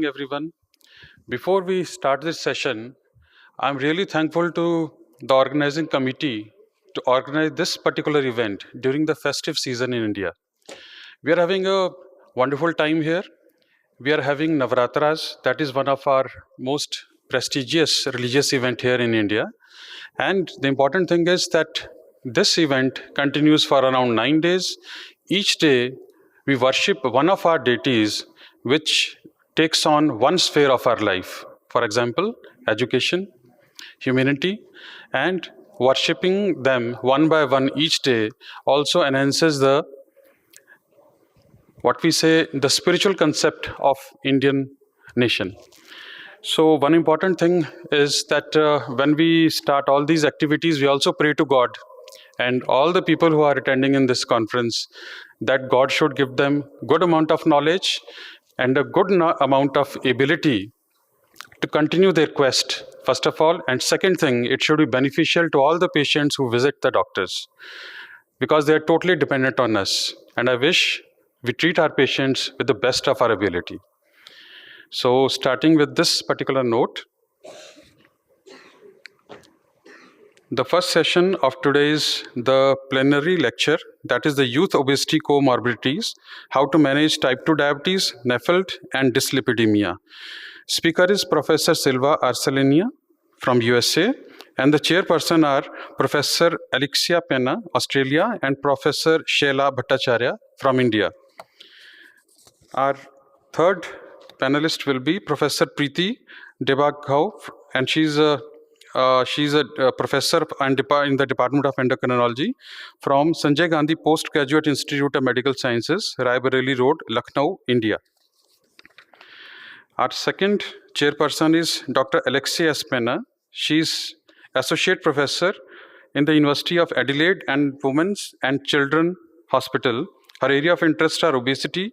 Everyone. Before we start this session, I'm really thankful to the organizing committee to organize this particular event during the festive season in India. We are having a wonderful time here. We are having Navratras, that is one of our most prestigious religious event here in India. And the important thing is that this event continues for around 9 days. Each day, we worship one of our deities, which takes on one sphere of our life. For example, education, humanity, and worshipping them one by one each day also enhances the spiritual concept of Indian nation. So one important thing is that when we start all these activities, we also pray to God and all the people who are attending in this conference that God should give them good amount of knowledge and a good amount of ability to continue their quest, first of all. And second thing, it should be beneficial to all the patients who visit the doctors because they are totally dependent on us. And I wish we treat our patients with the best of our ability. So starting with this particular note, the first session of today's the plenary lecture, that is the Youth Obesity Co-morbidities, Howto Manage Type 2 Diabetes, NAFLD, and Dyslipidemia. Speaker is Professor Silva Arcelenia from USA, and the chairperson are Professor Alexia Penna, Australia, and Professor Sheila Bhattacharya from India. Our third panelist will be Professor Preeti Debaghau, and she's a professor in the Department of Endocrinology from Sanjay Gandhi Postgraduate Institute of Medical Sciences, Rai Bareli Road, Lucknow, India. Our second chairperson is Dr. Alexia Penna. She's associate professor in the University of Adelaide and Women's and Children Hospital. Her area of interest are obesity,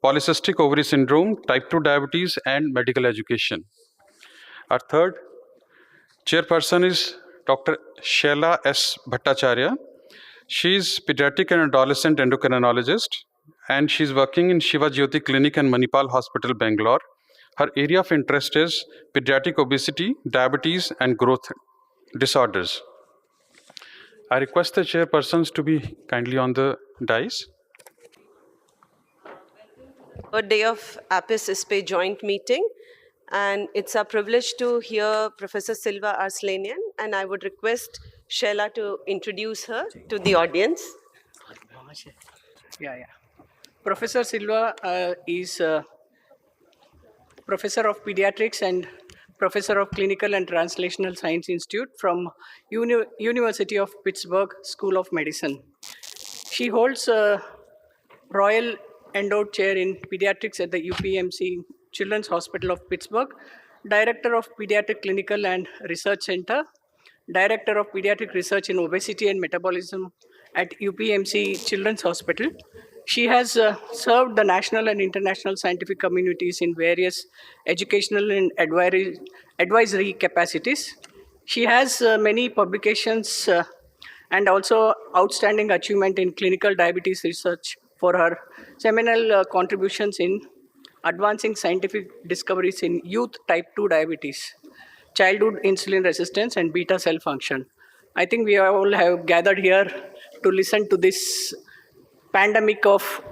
polycystic ovary syndrome, type 2 diabetes, and medical education. Our third chairperson is Dr. Sheila S. Bhattacharya. She's pediatric and adolescent endocrinologist, and she's working in Shiva Jyoti Clinic and Manipal Hospital, Bangalore. Her area of interest is pediatric obesity, diabetes, and growth disorders. I request the chairpersons to be kindly on the dais. Third day of APIS ISPE joint meeting, and it's a privilege to hear Professor Silva Arcelenian, and I would request Sheila to introduce her to the audience. Professor Silva is Professor of Pediatrics and Professor of Clinical and Translational Science Institute from University of Pittsburgh School of Medicine. She holds a Royal Endowed Chair in Pediatrics at the UPMC Children's Hospital of Pittsburgh, Director of Pediatric Clinical and Research Center, Director of Pediatric Research in Obesity and Metabolism at UPMC Children's Hospital. She has served the national and international scientific communities in various educational and advisory capacities. She has many publications and also outstanding achievement in clinical diabetes research for her seminal contributions in advancing scientific discoveries in youth type 2 diabetes, childhood insulin resistance, and beta cell function. I think we all have gathered here to listen to this pandemic of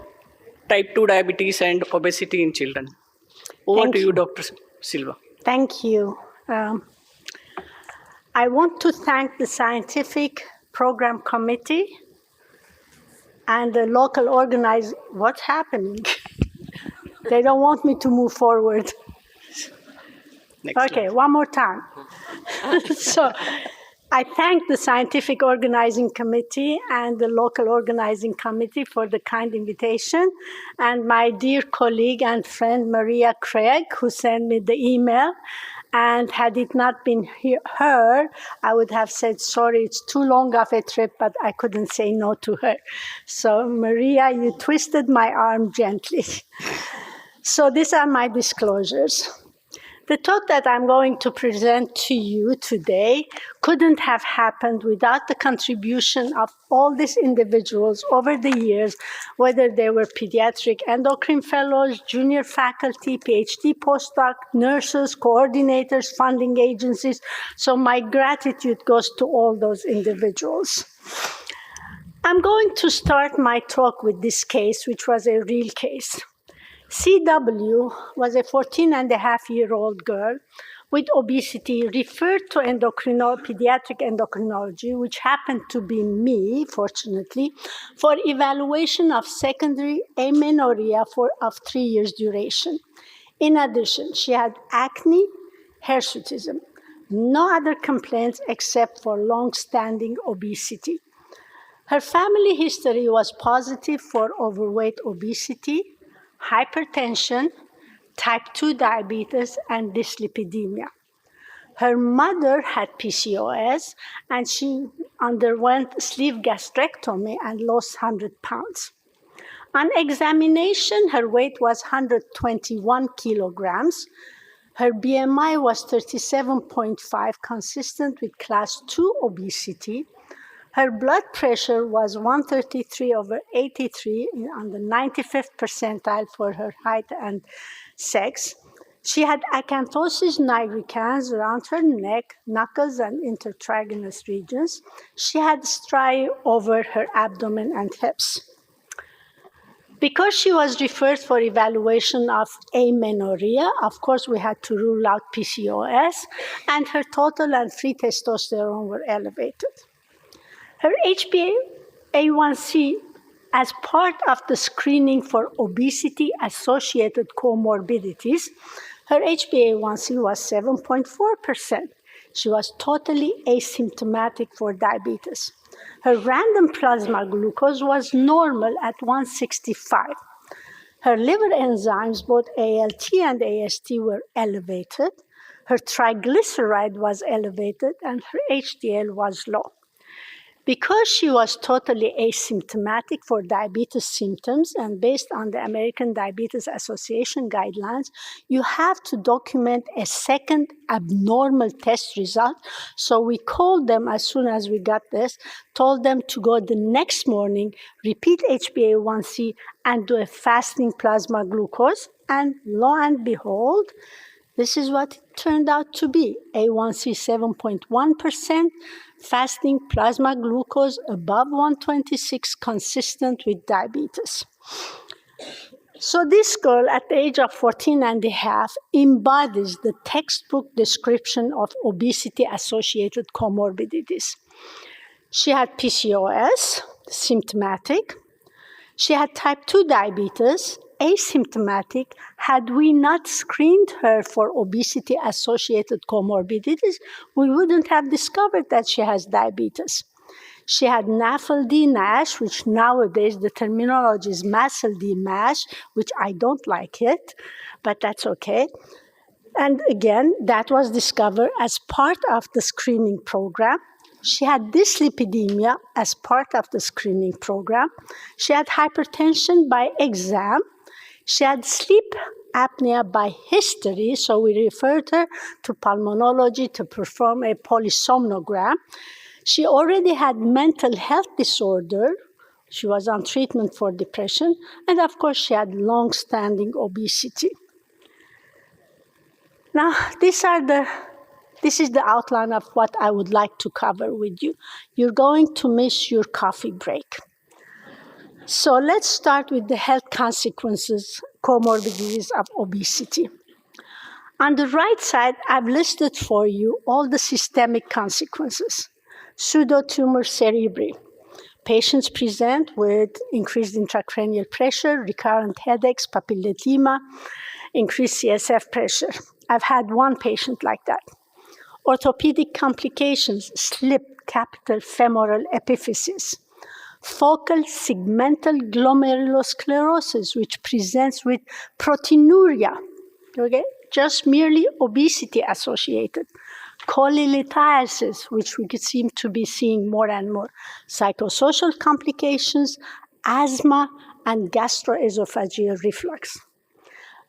type 2 diabetes and obesity in children. Over to you, Dr. Silva. Thank you. I want to thank the Scientific Program Committee and the local organizers. What's happening? They don't want me to move forward. Okay, one more time. So I thank the Scientific Organizing Committee and the local organizing committee for the kind invitation, and my dear colleague and friend Maria Craig, who sent me the email. And had it not been her, I would have said, sorry, it's too long of a trip, but I couldn't say no to her. So Maria, you twisted my arm gently. So these are my disclosures. The talk that I'm going to present to you today couldn't have happened without the contribution of all these individuals over the years, whether they were pediatric endocrine fellows, junior faculty, PhD postdoc, nurses, coordinators, funding agencies. So my gratitude goes to all those individuals. I'm going to start my talk with this case, which was a real case. CW was a 14-and-a-half-year-old girl with obesity referred to pediatric endocrinology, which happened to be me, fortunately, for evaluation of secondary amenorrhea of 3 years duration. In addition, she had acne, hirsutism, no other complaints except for long-standing obesity. Her family history was positive for overweight obesity, hypertension, type 2 diabetes, and dyslipidemia. Her mother had PCOS, and she underwent sleeve gastrectomy and lost 100 pounds. On examination, her weight was 121 kilograms. Her BMI was 37.5, consistent with class 2 obesity. Her blood pressure was 133/83 on the 95th percentile for her height and sex. She had acanthosis nigricans around her neck, knuckles, and intertrigonous regions. She had striae over her abdomen and hips. Because she was referred for evaluation of amenorrhea, of course, we had to rule out PCOS, and her total and free testosterone were elevated. Her HbA1c, as part of the screening for obesity-associated comorbidities, her HbA1c was 7.4%. She was totally asymptomatic for diabetes. Her random plasma glucose was normal at 165. Her liver enzymes, both ALT and AST, were elevated. Her triglyceride was elevated, and her HDL was low. Because she was totally asymptomatic for diabetes symptoms, and based on the American Diabetes Association guidelines, you have to document a second abnormal test result. So we called them as soon as we got this, told them to go the next morning, repeat HbA1c, and do a fasting plasma glucose. And lo and behold, this is what it turned out to be: A1C 7.1%, fasting plasma glucose above 126, consistent with diabetes. So this girl at the age of 14 and a half embodies the textbook description of obesity-associated comorbidities. She had PCOS, symptomatic. She had type 2 diabetes, asymptomatic. Had we not screened her for obesity-associated comorbidities, we wouldn't have discovered that she has diabetes. She had NAFLD NASH, which nowadays the terminology is MASLD MASH, which I don't like it, but that's okay. And again, that was discovered as part of the screening program. She had dyslipidemia as part of the screening program. She had hypertension by exam. She had sleep apnea by history, so we referred her to pulmonology to perform a polysomnogram. She already had mental health disorder. She was on treatment for depression. And of course, she had long-standing obesity. Now, this is the outline of what I would like to cover with you. You're going to miss your coffee break. So let's start with the health consequences, comorbidities of obesity. On the right side, I've listed for you all the systemic consequences. Pseudotumor cerebri. Patients present with increased intracranial pressure, recurrent headaches, papilledema, increased CSF pressure. I've had one patient like that. Orthopedic complications, slip, capital femoral epiphysis. Focal segmental glomerulosclerosis, which presents with proteinuria, okay? Just merely obesity associated. Cholelithiasis, which we seem to be seeing more and more. Psychosocial complications, asthma, and gastroesophageal reflux.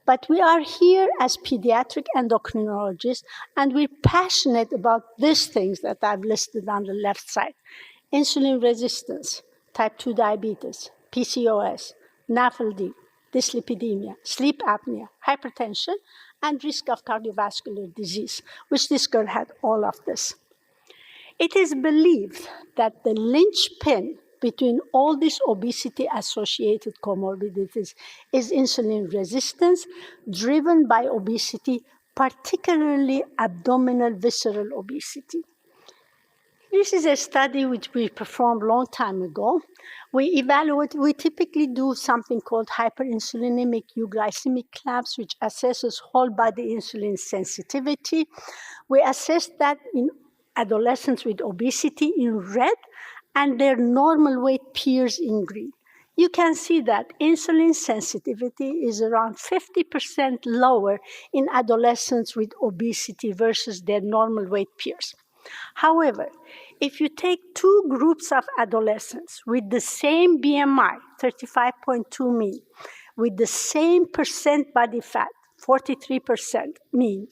But we are here as pediatric endocrinologists, and we're passionate about these things that I've listed on the left side: insulin resistance, type 2 diabetes, PCOS, NAFLD, dyslipidemia, sleep apnea, hypertension, and risk of cardiovascular disease, which this girl had all of this. It is believed that the linchpin between all these obesity-associated comorbidities is insulin resistance, driven by obesity, particularly abdominal visceral obesity. This is a study which we performed a long time ago. We typically do something called hyperinsulinemic euglycemic clamps, which assesses whole body insulin sensitivity. We assessed that in adolescents with obesity in red and their normal weight peers in green. You can see that insulin sensitivity is around 50% lower in adolescents with obesity versus their normal weight peers. However, if you take two groups of adolescents with the same BMI, 35.2 mean, with the same percent body fat, 43% mean,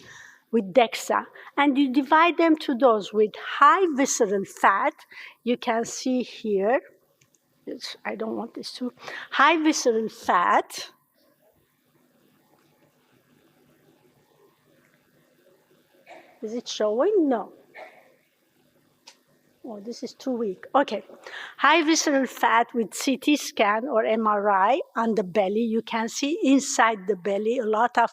with DEXA, and you divide them to those with high visceral fat, you can see here, I don't want this to, high visceral fat, is it showing? No. Oh, this is too weak. Okay. High visceral fat with CT scan or MRI on the belly. You can see inside the belly a lot of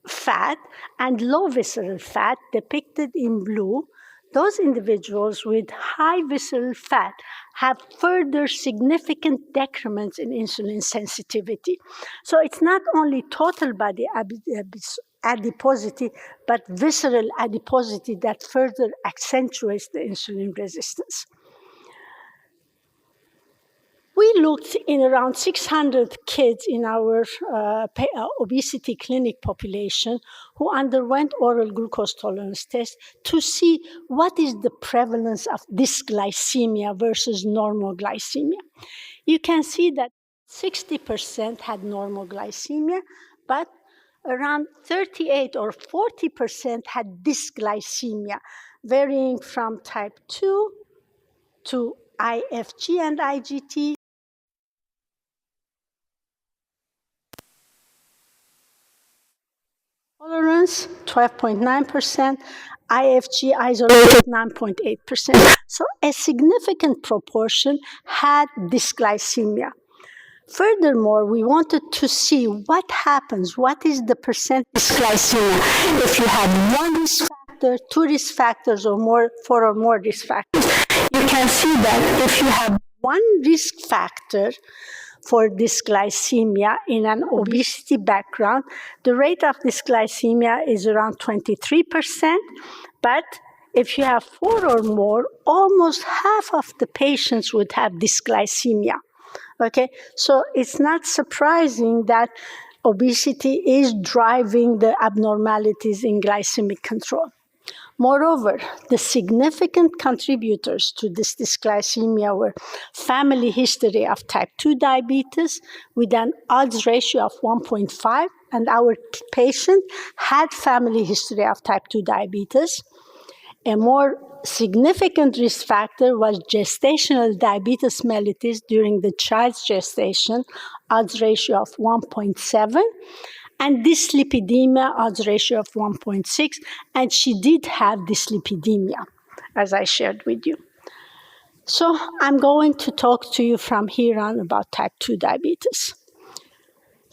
fat, and low visceral fat depicted in blue. Those individuals with high visceral fat have further significant decrements in insulin sensitivity. So it's not only total body adiposity, but visceral adiposity that further accentuates the insulin resistance. We looked in around 600 kids in our obesity clinic population who underwent oral glucose tolerance tests to see what is the prevalence of dysglycemia versus normal glycemia. You can see that 60% had normal glycemia, but around 38 or 40% had dysglycemia, varying from type 2 to IFG and IGT. Tolerance, 12.9%, IFG isolated, 9.8%. So a significant proportion had dysglycemia. Furthermore, we wanted to see what happens, what is the percent dysglycemia if you have one risk factor, two risk factors, or more, 4 or more risk factors. You can see that if you have one risk factor for dysglycemia in an obesity background, the rate of dysglycemia is around 23%, but if you have 4 or more, almost half of the patients would have dysglycemia. Okay, so it's not surprising that obesity is driving the abnormalities in glycemic control. Moreover, the significant contributors to this dysglycemia were family history of type 2 diabetes with an odds ratio of 1.5, and our patient had family history of type 2 diabetes. A more significant risk factor was gestational diabetes mellitus during the child's gestation, odds ratio of 1.7, and dyslipidemia, odds ratio of 1.6, and she did have dyslipidemia, as I shared with you. So I'm going to talk to you from here on about type 2 diabetes.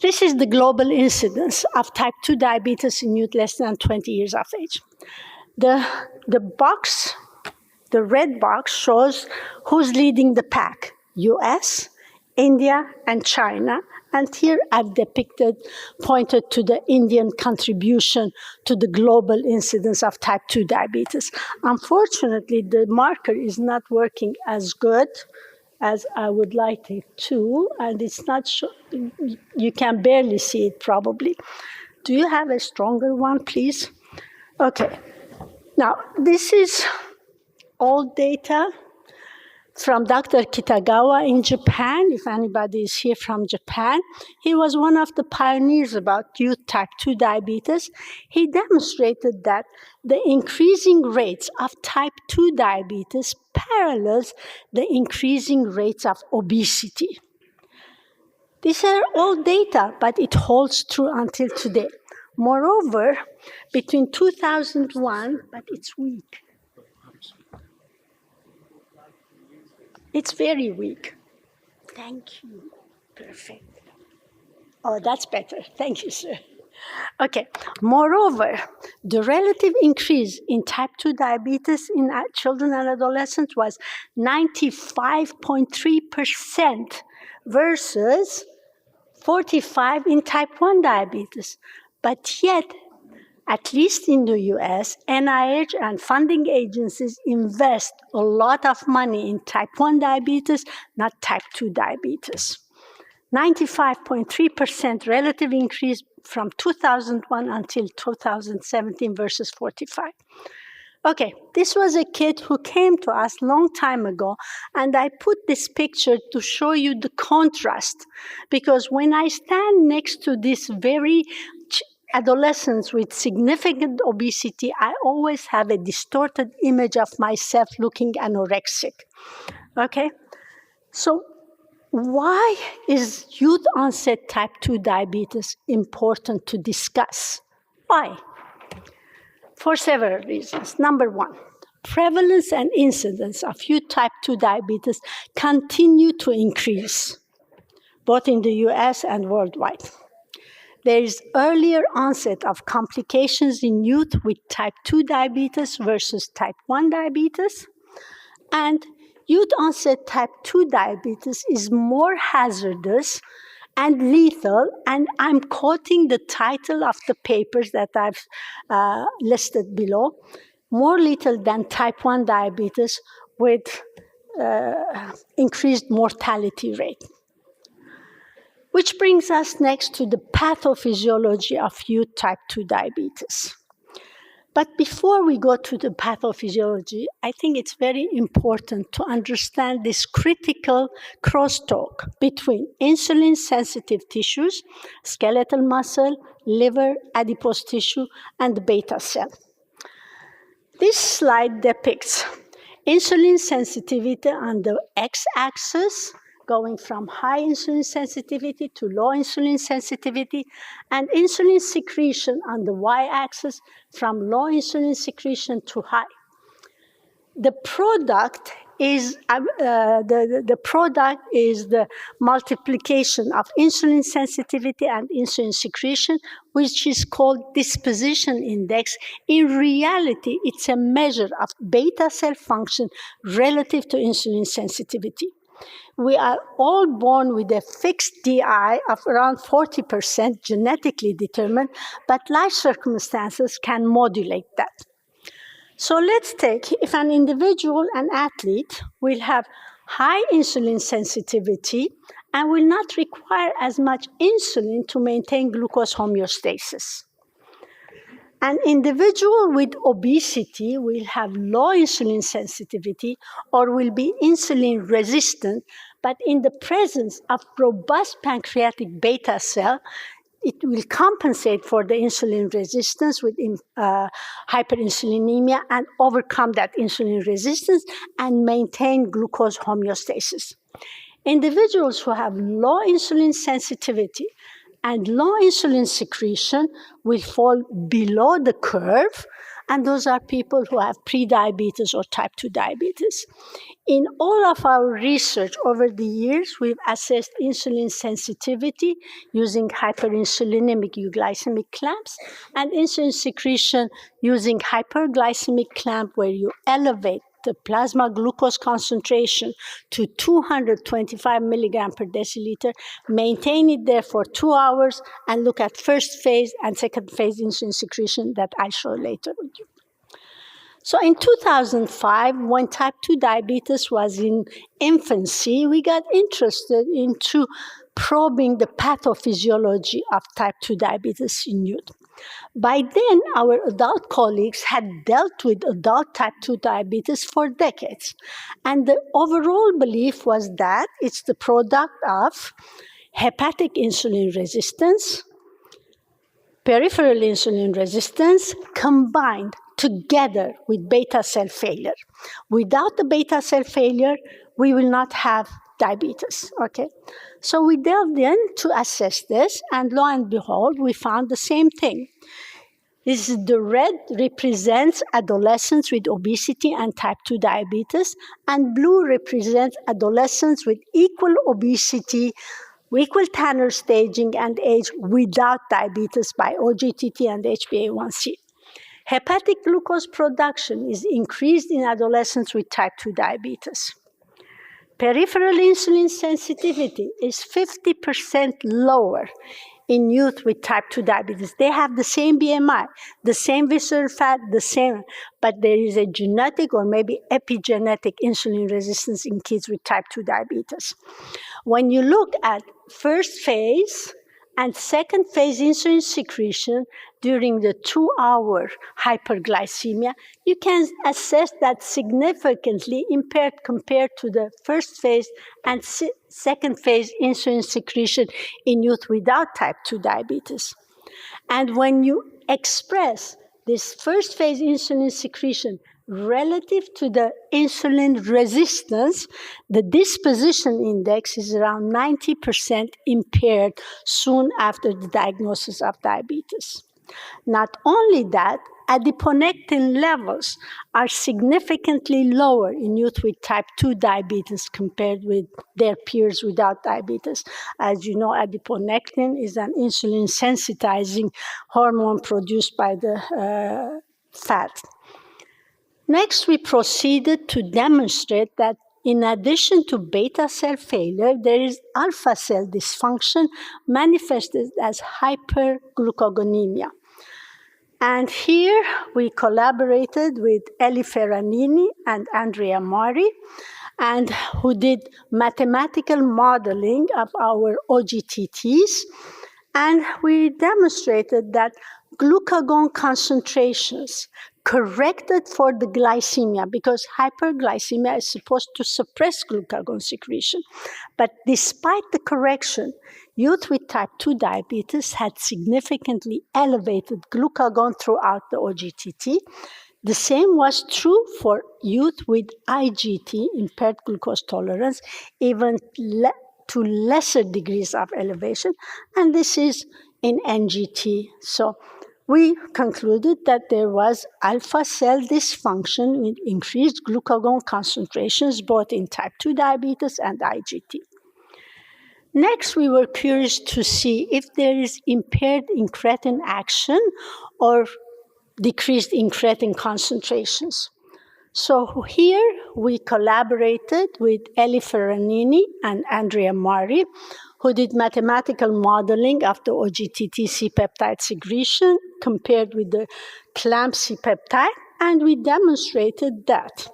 This is the global incidence of type 2 diabetes in youth less than 20 years of age. The box, the red box, shows who's leading the pack: US, India, and China. And here I've pointed to the Indian contribution to the global incidence of type 2 diabetes. Unfortunately, the marker is not working as good as I would like it to, and it's not you can barely see it probably. Do you have a stronger one, please? Okay. Now, this is old data from Dr. Kitagawa in Japan, if anybody is here from Japan. He was one of the pioneers about youth type 2 diabetes. He demonstrated that the increasing rates of type 2 diabetes parallels the increasing rates of obesity. These are all data, but it holds true until today. Moreover, between 2001, but it's weak. It's very weak. Thank you. Perfect. Oh, that's better. Thank you, sir. Okay. Moreover, the relative increase in type 2 diabetes in children and adolescents was 95.3% versus 45% in type 1 diabetes. But yet, at least in the US, NIH and funding agencies invest a lot of money in type 1 diabetes, not type 2 diabetes. 95.3% relative increase from 2001 until 2017 versus 45. Okay, this was a kid who came to us a long time ago, and I put this picture to show you the contrast, because when I stand next to this very adolescents with significant obesity, I always have a distorted image of myself looking anorexic. Okay? So why is youth onset type 2 diabetes important to discuss? Why? For several reasons. Number one, prevalence and incidence of youth type 2 diabetes continue to increase, both in the US and worldwide. There is earlier onset of complications in youth with type 2 diabetes versus type 1 diabetes. And youth onset type 2 diabetes is more hazardous and lethal, and I'm quoting the title of the papers that I've listed below, more lethal than type 1 diabetes with increased mortality rate. Which brings us next to the pathophysiology of youth type 2 diabetes. But before we go to the pathophysiology, I think it's very important to understand this critical crosstalk between insulin-sensitive tissues, skeletal muscle, liver, adipose tissue, and the beta cell. This slide depicts insulin sensitivity on the x-axis, going from high insulin sensitivity to low insulin sensitivity, and insulin secretion on the y-axis from low insulin secretion to high. The product is the multiplication of insulin sensitivity and insulin secretion, which is called disposition index. In reality, it's a measure of beta cell function relative to insulin sensitivity. We are all born with a fixed DI of around 40% genetically determined, but life circumstances can modulate that. So let's take, if an individual, an athlete, will have high insulin sensitivity and will not require as much insulin to maintain glucose homeostasis. An individual with obesity will have low insulin sensitivity or will be insulin resistant, but in the presence of robust pancreatic beta cell, it will compensate for the insulin resistance with hyperinsulinemia and overcome that insulin resistance and maintain glucose homeostasis. Individuals who have low insulin sensitivity and low insulin secretion will fall below the curve, and those are people who have prediabetes or type 2 diabetes. In all of our research over the years, we've assessed insulin sensitivity using hyperinsulinemic euglycemic clamps and insulin secretion using hyperglycemic clamp, where you elevate the plasma glucose concentration to 225 milligram per deciliter, maintain it there for 2 hours, and look at first phase and second phase insulin secretion that I'll show later with you. So in 2005, when type 2 diabetes was in infancy, we got interested into probing the pathophysiology of type 2 diabetes in youth. By then, our adult colleagues had dealt with adult type 2 diabetes for decades. And the overall belief was that it's the product of hepatic insulin resistance, peripheral insulin resistance combined together with beta cell failure. Without the beta cell failure, we will not have diabetes, okay? So we delved in to assess this, and lo and behold, we found the same thing. This is the red represents adolescents with obesity and type 2 diabetes, and blue represents adolescents with equal obesity, equal Tanner staging and age without diabetes by OGTT and HbA1c. Hepatic glucose production is increased in adolescents with type 2 diabetes. Peripheral insulin sensitivity is 50% lower in youth with type 2 diabetes. They have the same BMI, the same visceral fat, but there is a genetic or maybe epigenetic insulin resistance in kids with type 2 diabetes. When you look at first phase and second phase insulin secretion during the 2-hour hyperglycemia, you can assess that significantly impaired compared to the first phase and second phase insulin secretion in youth without type 2 diabetes. And when you express this first phase insulin secretion relative to the insulin resistance, the disposition index is around 90% impaired soon after the diagnosis of diabetes. Not only that, adiponectin levels are significantly lower in youth with type 2 diabetes compared with their peers without diabetes. As you know, adiponectin is an insulin sensitizing hormone produced by the fat. Next, we proceeded to demonstrate that in addition to beta cell failure, there is alpha cell dysfunction manifested as hyperglucagonemia. And here we collaborated with Eli Ferranini and Andrea Mari, and who did mathematical modeling of our OGTTs. And we demonstrated that glucagon concentrations corrected for the glycemia, because hyperglycemia is supposed to suppress glucagon secretion. But despite the correction, youth with type 2 diabetes had significantly elevated glucagon throughout the OGTT. The same was true for youth with IGT, impaired glucose tolerance, even to lesser degrees of elevation, and this is in NGT. So we concluded that there was alpha cell dysfunction with increased glucagon concentrations both in type 2 diabetes and IGT. Next, we were curious to see if there is impaired incretin action or decreased incretin concentrations. So here we collaborated with Eli Ferranini and Andrea Mari, who did mathematical modeling of the OGTT C-peptide secretion compared with the clamp C-peptide, and we demonstrated that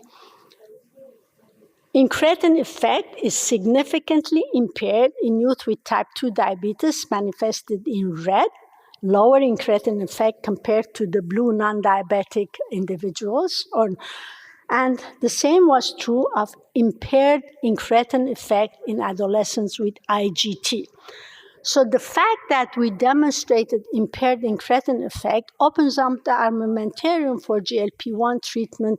incretin effect is significantly impaired in youth with type 2 diabetes, manifested in red, lower incretin effect compared to the blue non-diabetic individuals, and the same was true of impaired incretin effect in adolescents with IGT. So the fact that we demonstrated impaired incretin effect opens up the armamentarium for GLP-1 treatment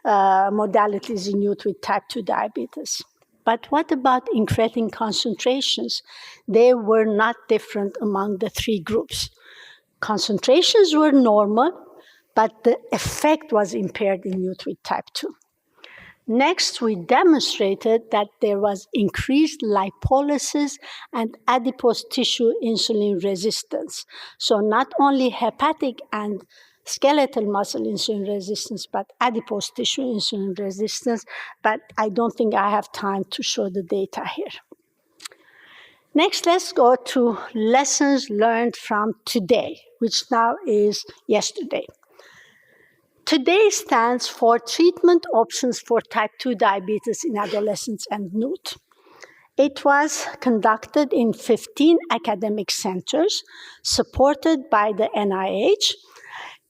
modalities in youth with type 2 diabetes. But what about incretin concentrations? They were not different among the three groups. Concentrations were normal, but the effect was impaired in youth with type 2. Next, we demonstrated that there was increased lipolysis and adipose tissue insulin resistance. So not only hepatic and skeletal muscle insulin resistance, but adipose tissue insulin resistance, but I don't think I have time to show the data here. Next, let's go to lessons learned from today, which now is yesterday. Today stands for treatment options for type 2 diabetes in adolescents and youth. It was conducted in 15 academic centers supported by the NIH.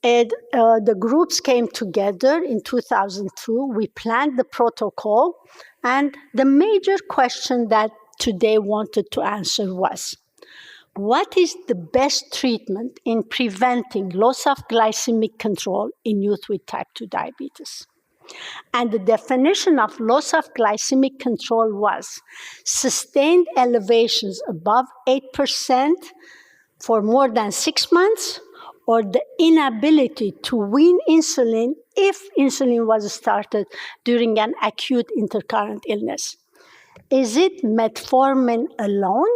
The groups came together in 2002. We planned the protocol, and the major question that today wanted to answer was, what is the best treatment in preventing loss of glycemic control in youth with type 2 diabetes? And the definition of loss of glycemic control was sustained elevations above 8% for more than 6 months, or the inability to wean insulin if insulin was started during an acute intercurrent illness. Is it metformin alone?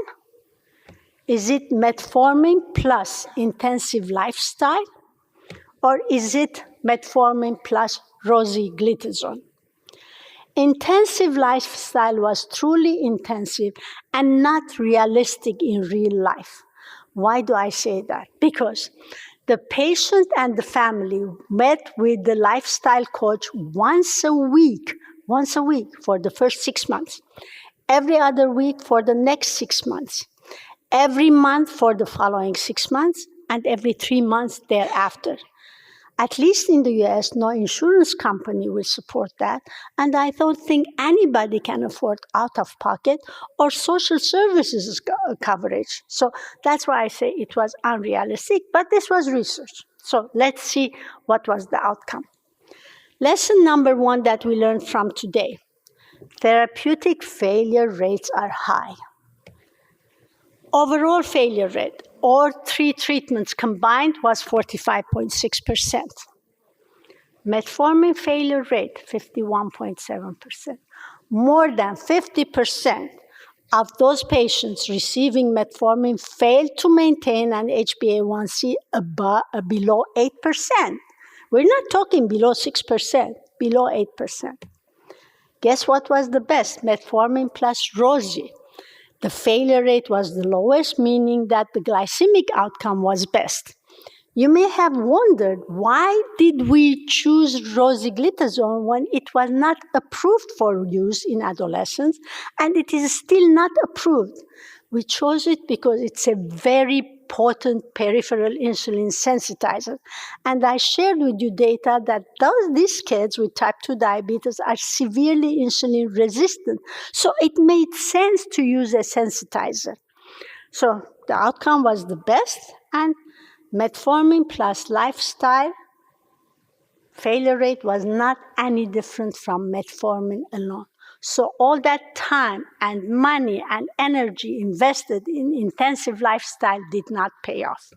Is it metformin plus intensive lifestyle? Or is it metformin plus rosiglitazone? Intensive lifestyle was truly intensive and not realistic in real life. Why do I say that? Because the patient and the family met with the lifestyle coach once a week for the first 6 months, every other week for the next 6 months, every month for the following 6 months, and every 3 months thereafter. At least in the US, no insurance company will support that, and I don't think anybody can afford out-of-pocket or social services coverage. So that's why I say it was unrealistic, but this was research. So let's see what was the outcome. Lesson number 1 that we learned from today: therapeutic failure rates are high. Overall failure rate, or 3 treatments combined, was 45.6%. Metformin failure rate, 51.7%. More than 50% of those patients receiving metformin failed to maintain an HbA1c below 8%. We're not talking below 6%, below 8%. Guess what was the best? Metformin plus Rosi. The failure rate was the lowest, meaning that the glycemic outcome was best. You may have wondered, why did we choose rosiglitazone when it was not approved for use in adolescents, and it is still not approved? We chose it because it's a very potent peripheral insulin sensitizer. And I shared with you data that these kids with type 2 diabetes are severely insulin resistant. So it made sense to use a sensitizer. So the outcome was the best, and metformin plus lifestyle failure rate was not any different from metformin alone. So all that time and money and energy invested in intensive lifestyle did not pay off.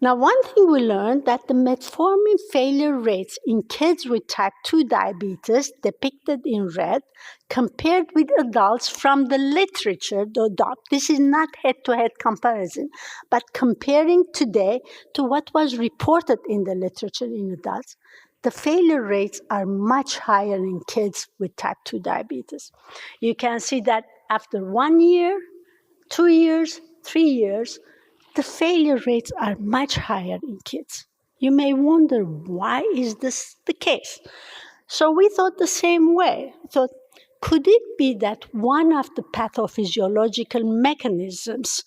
Now, one thing we learned, that the metformin failure rates in kids with type 2 diabetes, depicted in red, compared with adults from the literature, this is not head-to-head comparison, but comparing today to what was reported in the literature in adults, the failure rates are much higher in kids with type 2 diabetes. You can see that after 1 year, 2 years, 3 years, the failure rates are much higher in kids. You may wonder, why is this the case? So we thought the same way. So could it be that one of the pathophysiological mechanisms,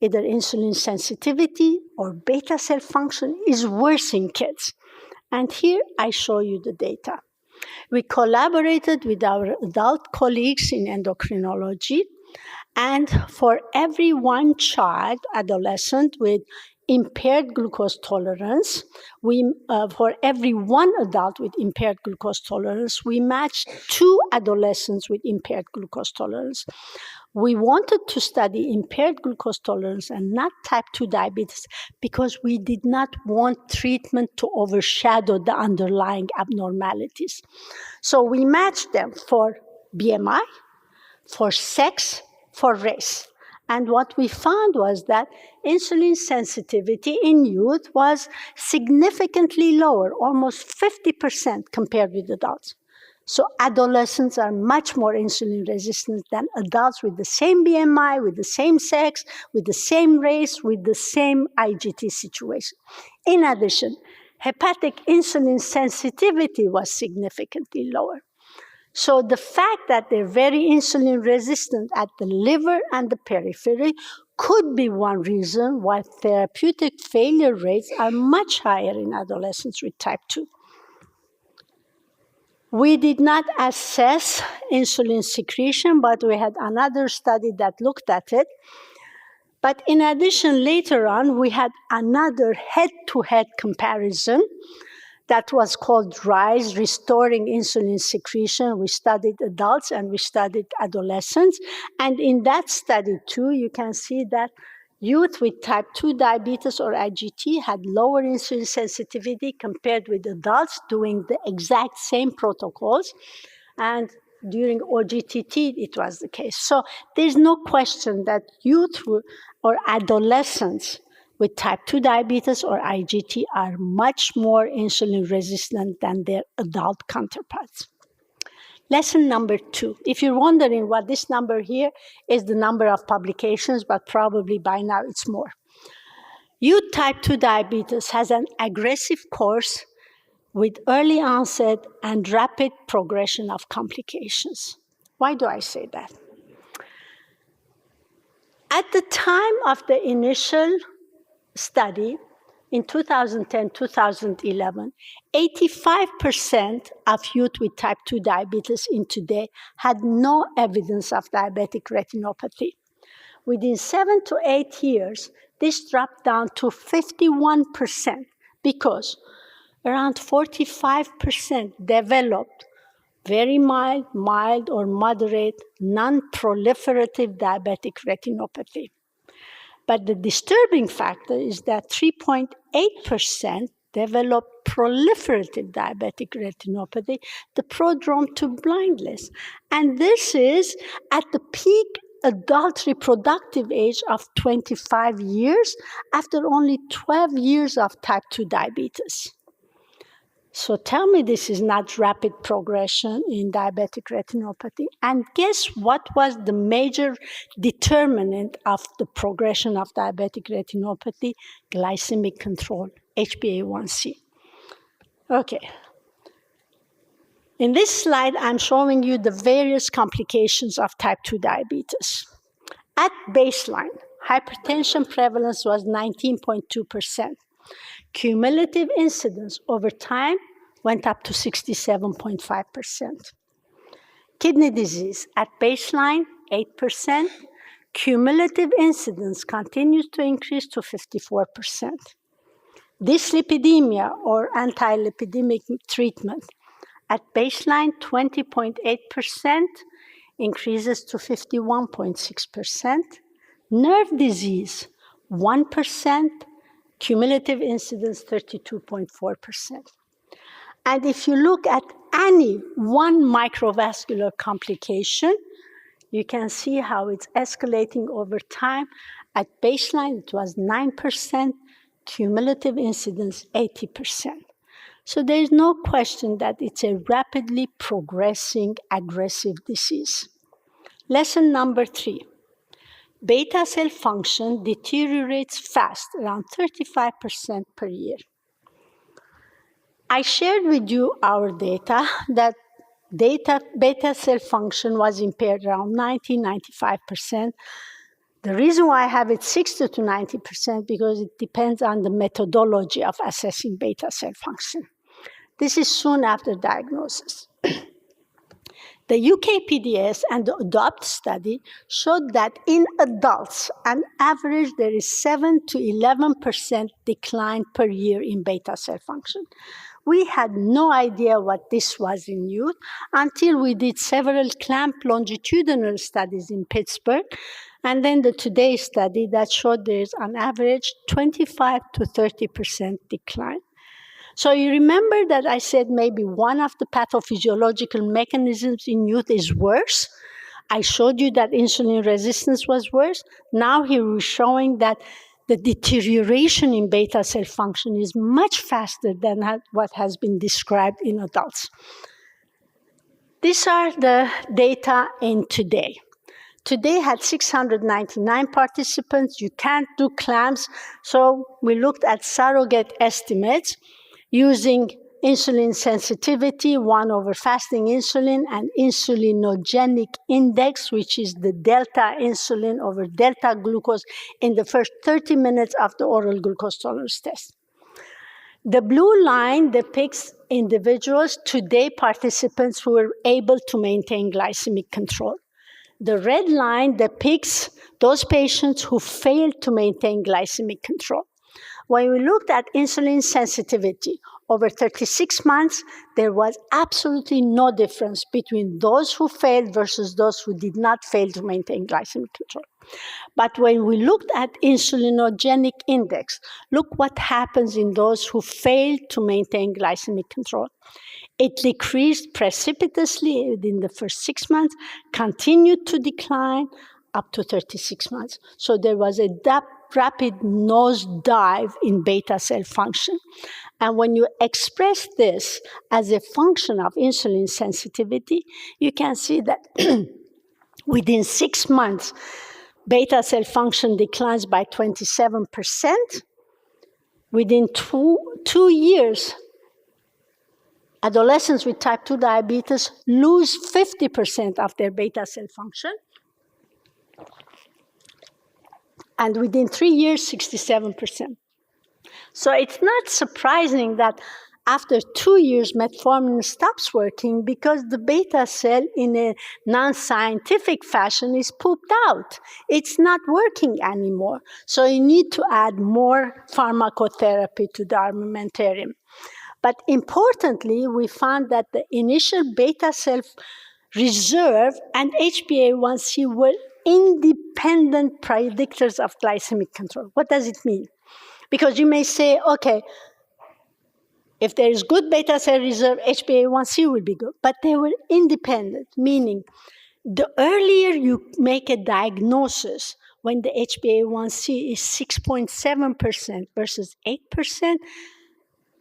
either insulin sensitivity or beta cell function, is worse in kids? And here I show you the data. We collaborated with our adult colleagues in endocrinology, and for every one child, adolescent with impaired glucose tolerance, for every one adult with impaired glucose tolerance, we matched 2 adolescents with impaired glucose tolerance. We wanted to study impaired glucose tolerance and not type 2 diabetes because we did not want treatment to overshadow the underlying abnormalities. So we matched them for BMI, for sex, for race. And what we found was that insulin sensitivity in youth was significantly lower, almost 50% compared with adults. So adolescents are much more insulin resistant than adults with the same BMI, with the same sex, with the same race, with the same IGT situation. In addition, hepatic insulin sensitivity was significantly lower. So the fact that they're very insulin resistant at the liver and the periphery could be one reason why therapeutic failure rates are much higher in adolescents with type 2. We did not assess insulin secretion, but we had another study that looked at it. But in addition, later on, we had another head-to-head comparison that was called RISE, Restoring Insulin Secretion. We studied adults and we studied adolescents. And in that study, too, you can see that youth with type 2 diabetes or IGT had lower insulin sensitivity compared with adults doing the exact same protocols. And during OGTT, it was the case. So there's no question that youth or adolescents with type 2 diabetes or IGT are much more insulin resistant than their adult counterparts. Lesson number 2. If you're wondering what this number here is, the number of publications, but probably by now it's more. Youth type 2 diabetes has an aggressive course with early onset and rapid progression of complications. Why do I say that? At the time of the initial study, in 2010-2011, 85% of youth with type 2 diabetes in today had no evidence of diabetic retinopathy. Within 7 to 8 years, this dropped down to 51% because around 45% developed very mild or moderate, non-proliferative diabetic retinopathy. But the disturbing factor is that 3.8% developed proliferative diabetic retinopathy, the prodrome to blindness. And this is at the peak adult reproductive age of 25 years after only 12 years of type 2 diabetes. So tell me this is not rapid progression in diabetic retinopathy. And guess what was the major determinant of the progression of diabetic retinopathy? Glycemic control, HbA1c. Okay. In this slide, I'm showing you the various complications of type 2 diabetes. At baseline, hypertension prevalence was 19.2%. Cumulative incidence over time went up to 67.5%. Kidney disease at baseline, 8%. Cumulative incidence continues to increase to 54%. Dyslipidemia or anti-lipidemic treatment at baseline, 20.8%, increases to 51.6%. Nerve disease, 1%. Cumulative incidence, 32.4%. And if you look at any one microvascular complication, you can see how it's escalating over time. At baseline, it was 9%, cumulative incidence, 80%. So there is no question that it's a rapidly progressing aggressive disease. Lesson number 3. Beta cell function deteriorates fast, around 35% per year. I shared with you our data that beta cell function was impaired around 90-95%. The reason why I have it 60 to 90% because it depends on the methodology of assessing beta cell function. This is soon after diagnosis. The UKPDS and the ADOPT study showed that in adults, on average, there is 7 to 11% decline per year in beta cell function. We had no idea what this was in youth until we did several clamp longitudinal studies in Pittsburgh, and then the Today study that showed there is on average 25 to 30% decline. So you remember that I said maybe one of the pathophysiological mechanisms in youth is worse. I showed you that insulin resistance was worse. Now here we're showing that the deterioration in beta cell function is much faster than what has been described in adults. These are the data in Today. Today had 699 participants. You can't do clamps, so we looked at surrogate estimates using insulin sensitivity, 1 over fasting insulin, and insulinogenic index, which is the delta insulin over delta glucose in the first 30 minutes of the oral glucose tolerance test. The blue line depicts individuals, today participants who were able to maintain glycemic control. The red line depicts those patients who failed to maintain glycemic control. When we looked at insulin sensitivity over 36 months, there was absolutely no difference between those who failed versus those who did not fail to maintain glycemic control. But when we looked at insulinogenic index, look what happens in those who failed to maintain glycemic control. It decreased precipitously within the first 6 months, continued to decline up to 36 months. So there was a rapid nosedive in beta cell function. And when you express this as a function of insulin sensitivity, you can see that within 6 months, beta cell function declines by 27%. Within two years, adolescents with type 2 diabetes lose 50% of their beta cell function. And within 3 years, 67%. So it's not surprising that after 2 years, metformin stops working because the beta cell in a non-scientific fashion is pooped out. It's not working anymore. So you need to add more pharmacotherapy to the armamentarium. But importantly, we found that the initial beta cell reserve and HbA1c were independent predictors of glycemic control. What does it mean? Because you may say, okay, if there is good beta cell reserve, HbA1c will be good. But they were independent, meaning the earlier you make a diagnosis when the HbA1c is 6.7% versus 8%,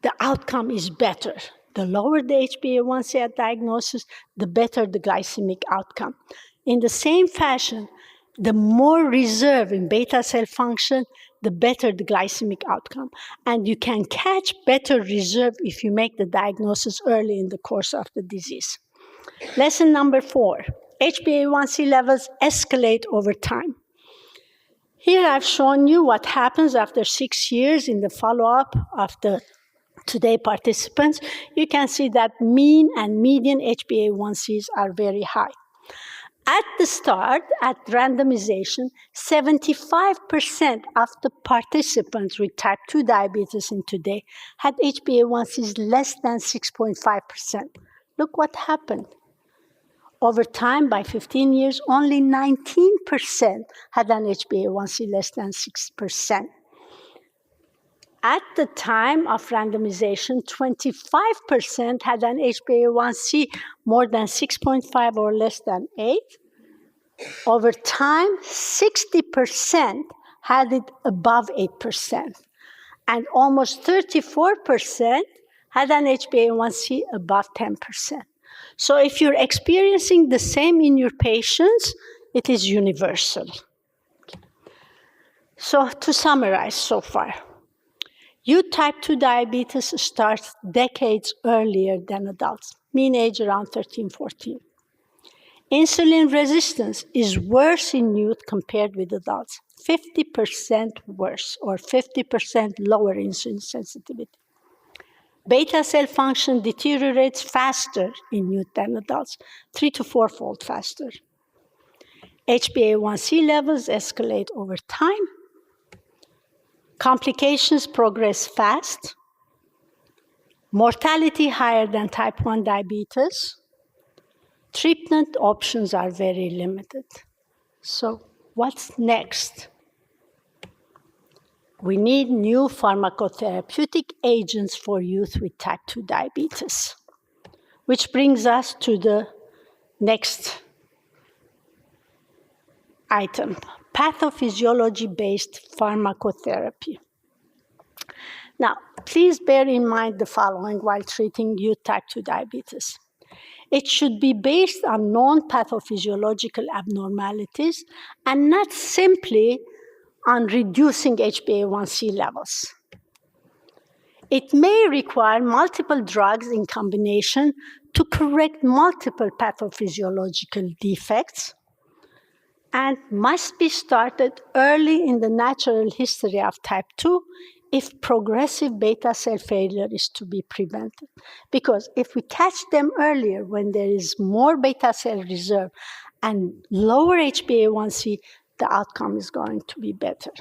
the outcome is better. The lower the HbA1c at diagnosis, the better the glycemic outcome. In the same fashion, the more reserve in beta cell function, the better the glycemic outcome. And you can catch better reserve if you make the diagnosis early in the course of the disease. Lesson number 4, HbA1c levels escalate over time. Here I've shown you what happens after 6 years in the follow-up of the today participants. You can see that mean and median HbA1cs are very high. At the start, at randomization, 75% of the participants with type 2 diabetes in today had HbA1cs less than 6.5%. Look what happened. Over time, by 15 years, only 19% had an HbA1c less than 6%. At the time of randomization, 25% had an HbA1c more than 6.5 or less than 8. Over time, 60% had it above 8%. And almost 34% had an HbA1c above 10%. So if you're experiencing the same in your patients, it is universal. So to summarize so far, youth type 2 diabetes starts decades earlier than adults, mean age around 13, 14. Insulin resistance is worse in youth compared with adults, 50% worse or 50% lower insulin sensitivity. Beta cell function deteriorates faster in youth than adults, 3 to 4-fold faster. HbA1c levels escalate over time. Complications progress fast. Mortality higher than type 1 diabetes. Treatment options are very limited. So what's next? We need new pharmacotherapeutic agents for youth with type 2 diabetes, which brings us to the next item, pathophysiology-based pharmacotherapy. Now, please bear in mind the following while treating youth type 2 diabetes. It should be based on known pathophysiological abnormalities and not simply on reducing HbA1c levels. It may require multiple drugs in combination to correct multiple pathophysiological defects and must be started early in the natural history of type 2 if progressive beta cell failure is to be prevented. Because if we catch them earlier when there is more beta cell reserve and lower HbA1c, the outcome is going to be better.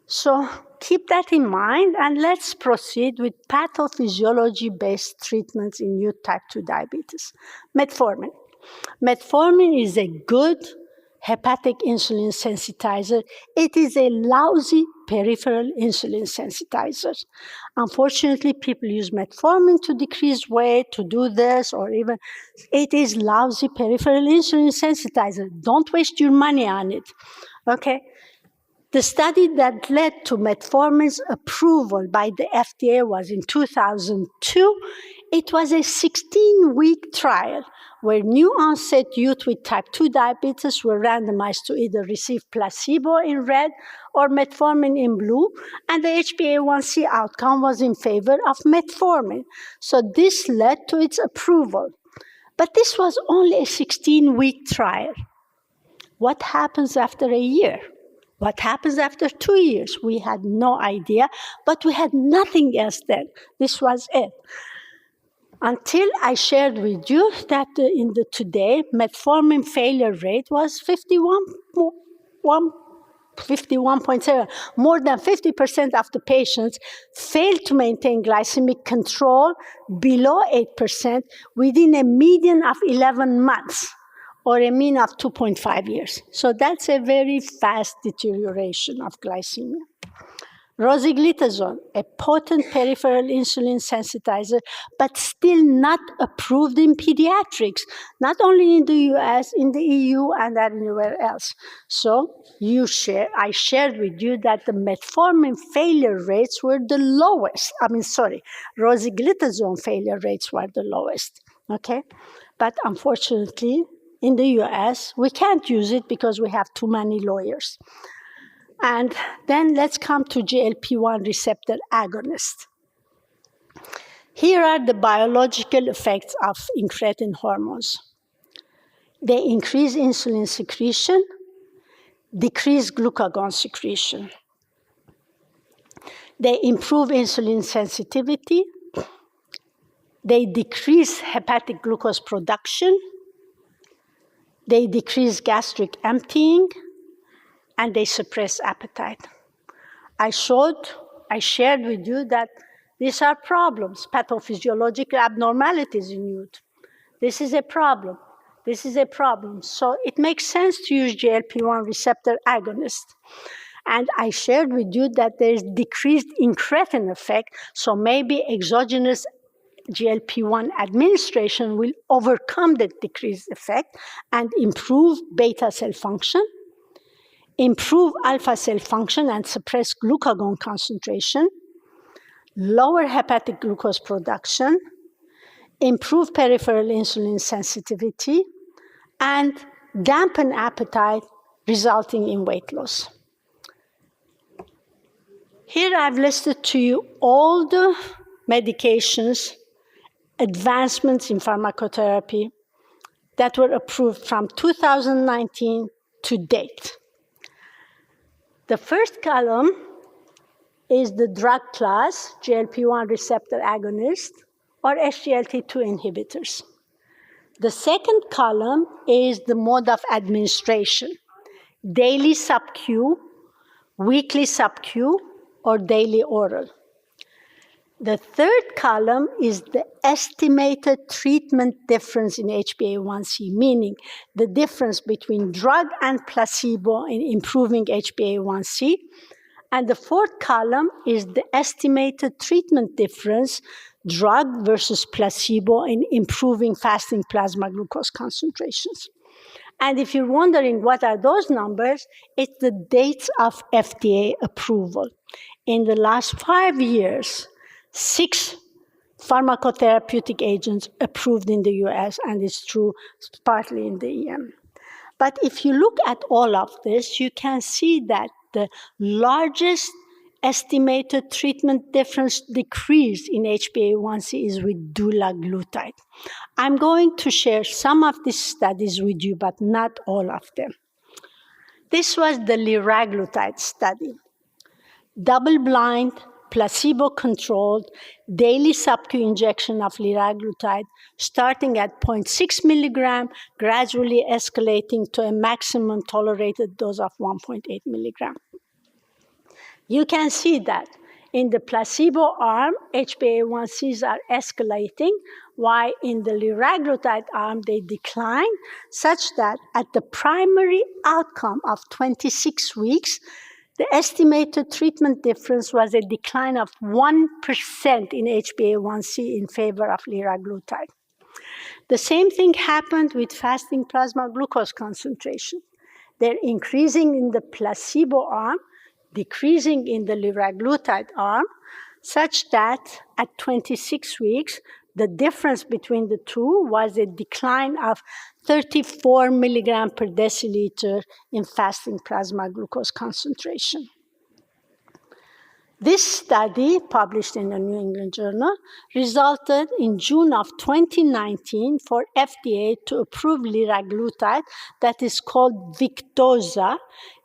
So keep that in mind, and let's proceed with pathophysiology-based treatments in youth type 2 diabetes. Metformin. Metformin is a good hepatic insulin sensitizer. It is a lousy peripheral insulin sensitizer. Unfortunately, people use metformin to decrease weight, to do this, or even it is lousy peripheral insulin sensitizer. Don't waste your money on it, okay? The study that led to metformin's approval by the FDA was in 2002. It was a 16-week trial where new-onset youth with type 2 diabetes were randomized to either receive placebo in red or metformin in blue, and the HbA1c outcome was in favor of metformin. So this led to its approval. But this was only a 16-week trial. What happens after a year? What happens after 2 years? We had no idea, but we had nothing else then. This was it. Until I shared with you that today, metformin failure rate was 51.7. More than 50% of the patients failed to maintain glycemic control below 8% within a median of 11 months. Or a mean of 2.5 years. So that's a very fast deterioration of glycemia. Rosiglitazone, a potent peripheral insulin sensitizer, but still not approved in pediatrics, not only in the US, in the EU, and everywhere else. So I shared with you that the metformin failure rates were the lowest. Rosiglitazone failure rates were the lowest, okay? But unfortunately, in the US, we can't use it because we have too many lawyers. And then let's come to GLP-1 receptor agonist. Here are the biological effects of incretin hormones. They increase insulin secretion, decrease glucagon secretion. They improve insulin sensitivity. They decrease hepatic glucose production. They decrease gastric emptying, and they suppress appetite. I shared with you that these are problems, pathophysiological abnormalities in youth. This is a problem. This is a problem. So it makes sense to use GLP-1 receptor agonist. And I shared with you that there's decreased incretin effect, so maybe exogenous GLP-1 administration will overcome the decreased effect and improve beta cell function, improve alpha cell function and suppress glucagon concentration, lower hepatic glucose production, improve peripheral insulin sensitivity, and dampen appetite, resulting in weight loss. Here I've listed to you all the medications, advancements in pharmacotherapy that were approved from 2019 to date. The first column is the drug class, GLP-1 receptor agonist, or SGLT2 inhibitors. The second column is the mode of administration, daily sub-Q, weekly sub-Q, or daily oral. The third column is the estimated treatment difference in HbA1c, meaning the difference between drug and placebo in improving HbA1c. And the fourth column is the estimated treatment difference, drug versus placebo, in improving fasting plasma glucose concentrations. And if you're wondering what are those numbers, it's the dates of FDA approval. In the last 5 years, 6 pharmacotherapeutic agents approved in the US, and it's true partly in the EM. But if you look at all of this, you can see that the largest estimated treatment difference decrease in HbA1c is with dulaglutide. I'm going to share some of these studies with you, but not all of them. This was the liraglutide study. Double-blind, placebo-controlled, daily sub-Q injection of liraglutide, starting at 0.6 milligram, gradually escalating to a maximum tolerated dose of 1.8 milligram. You can see that in the placebo arm, HbA1cs are escalating, while in the liraglutide arm, they decline, such that at the primary outcome of 26 weeks, the estimated treatment difference was a decline of 1% in HbA1c in favor of liraglutide. The same thing happened with fasting plasma glucose concentration. They're increasing in the placebo arm, decreasing in the liraglutide arm, such that at 26 weeks, the difference between the two was a decline of 34 milligram per deciliter in fasting plasma glucose concentration. This study, published in the New England Journal, resulted in June of 2019 for FDA to approve liraglutide, that is called Victoza,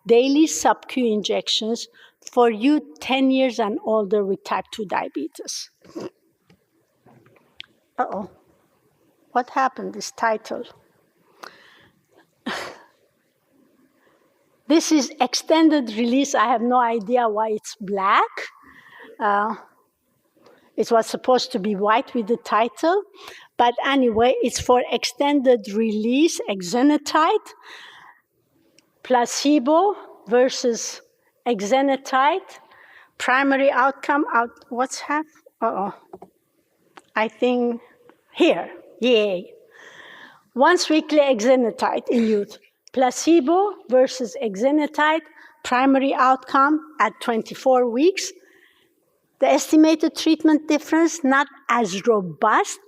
daily sub-Q injections for youth 10 years and older with type 2 diabetes. Uh-oh, what happened, this title? This is extended release. I have no idea why it's black. It was supposed to be white with the title. But anyway, it's for extended release exenatide, placebo versus exenatide, primary outcome, what's happened? Uh-oh. I think here, yay. Once weekly exenatide in youth. Placebo versus exenatide, primary outcome at 24 weeks. The estimated treatment difference, not as robust,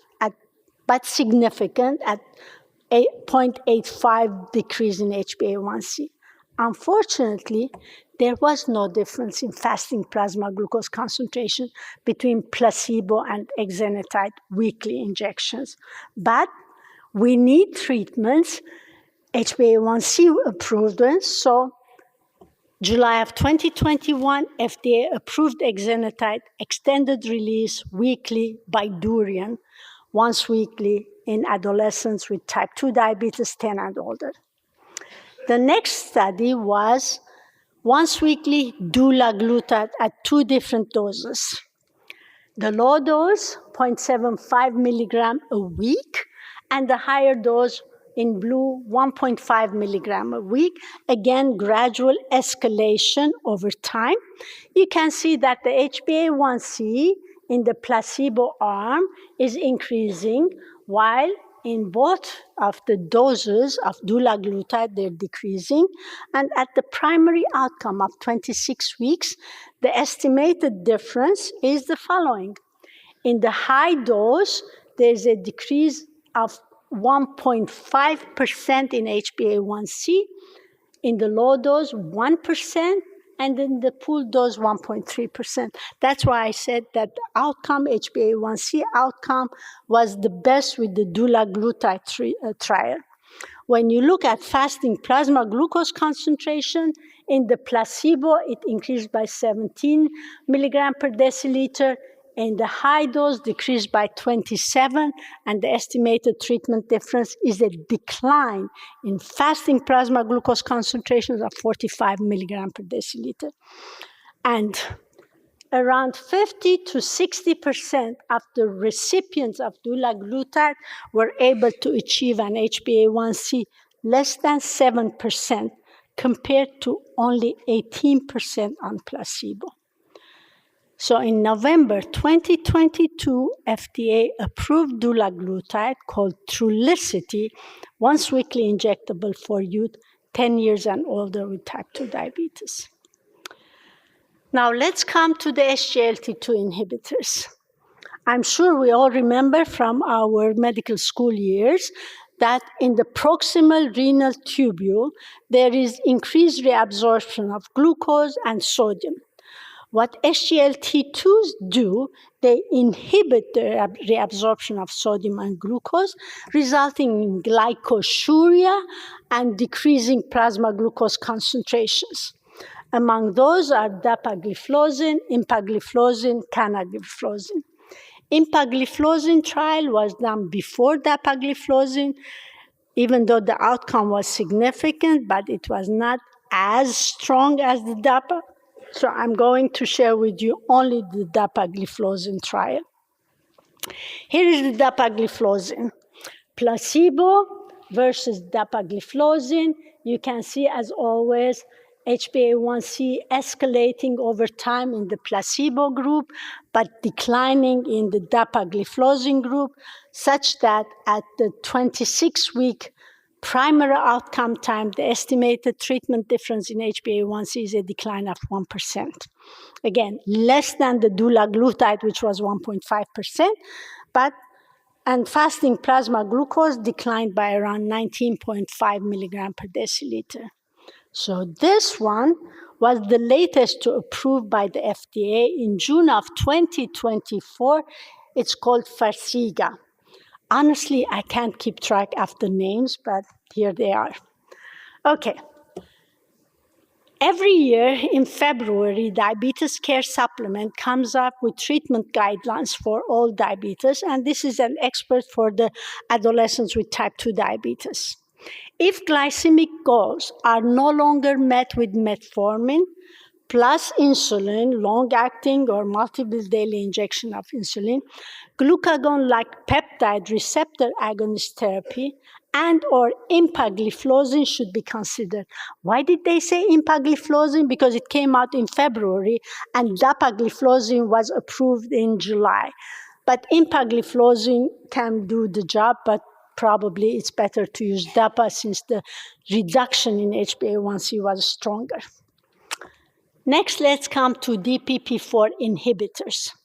but significant at 0.85 decrease in HbA1c. Unfortunately, there was no difference in fasting plasma glucose concentration between placebo and exenatide weekly injections. But we need treatments, HbA1c approved ones, so July of 2021, FDA approved exenatide extended release weekly by durian, once weekly in adolescents with type 2 diabetes 10 and older. The next study was once weekly dulaglutide at 2 different doses. The low dose, 0.75 milligram a week, and the higher dose in blue, 1.5 milligram a week. Again, gradual escalation over time. You can see that the HbA1c in the placebo arm is increasing, while in both of the doses of dulaglutide, they're decreasing. And at the primary outcome of 26 weeks, the estimated difference is the following. In the high dose, there's a decrease of 1.5% in HbA1c, in the low dose 1%, and in the pool dose 1.3%. That's why I said that the outcome, HbA1c outcome, was the best with the dulaglutide trial. When you look at fasting plasma glucose concentration, in the placebo, it increased by 17 milligram per deciliter. In the high dose, decreased by 27, and the estimated treatment difference is a decline in fasting plasma glucose concentrations of 45 milligram per deciliter. And around 50 to 60% of the recipients of dulaglutide were able to achieve an HbA1c less than 7%, compared to only 18% on placebo. So in November 2022, FDA approved dulaglutide called Trulicity, once weekly injectable for youth 10 years and older with type 2 diabetes. Now let's come to the SGLT2 inhibitors. I'm sure we all remember from our medical school years that in the proximal renal tubule, there is increased reabsorption of glucose and sodium. What SGLT2s do, they inhibit the reabsorption of sodium and glucose, resulting in glycosuria and decreasing plasma glucose concentrations. Among those are dapagliflozin, empagliflozin, canagliflozin. Empagliflozin trial was done before dapagliflozin, even though the outcome was significant, but it was not as strong as the DAPA. So I'm going to share with you only the dapagliflozin trial. Here is the dapagliflozin. Placebo versus dapagliflozin. You can see, as always, HbA1c escalating over time in the placebo group, but declining in the dapagliflozin group, such that at the 26-week primary outcome time, the estimated treatment difference in HbA1c is a decline of 1%. Again, less than the dulaglutide, which was 1.5%, and fasting plasma glucose declined by around 19.5 milligram per deciliter. So this one was the latest to approve by the FDA in June of 2024. It's called Farxiga. Honestly, I can't keep track of the names, but here they are. Okay. Every year in February, Diabetes Care Supplement comes up with treatment guidelines for all diabetes, and this is an expert for the adolescents with type 2 diabetes. If glycemic goals are no longer met with metformin, plus insulin, long-acting or multiple daily injection of insulin, glucagon-like peptide receptor agonist therapy, and or empagliflozin should be considered. Why did they say empagliflozin? Because it came out in February, and dapagliflozin was approved in July. But empagliflozin can do the job, but probably it's better to use DAPA since the reduction in HbA1c was stronger. Next, let's come to DPP-4 inhibitors.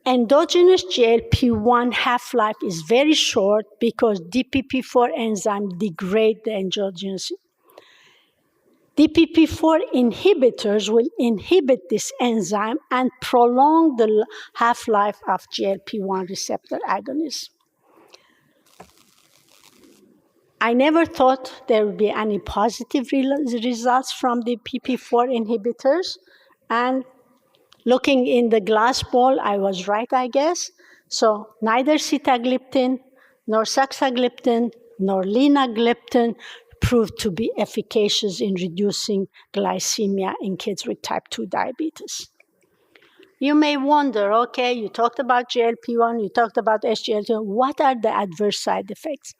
Endogenous GLP-1 half-life is very short because DPP-4 enzyme degrade the endogenous. DPP-4 inhibitors will inhibit this enzyme and prolong the half-life of GLP-1 receptor agonists. I never thought there would be any positive results from the DPP-4 inhibitors, and looking in the glass ball, I was right, I guess. So neither sitagliptin, nor saxagliptin, nor linagliptin proved to be efficacious in reducing glycemia in kids with type 2 diabetes. You may wonder, okay, you talked about GLP-1, you talked about SGLT1, what are the adverse side effects?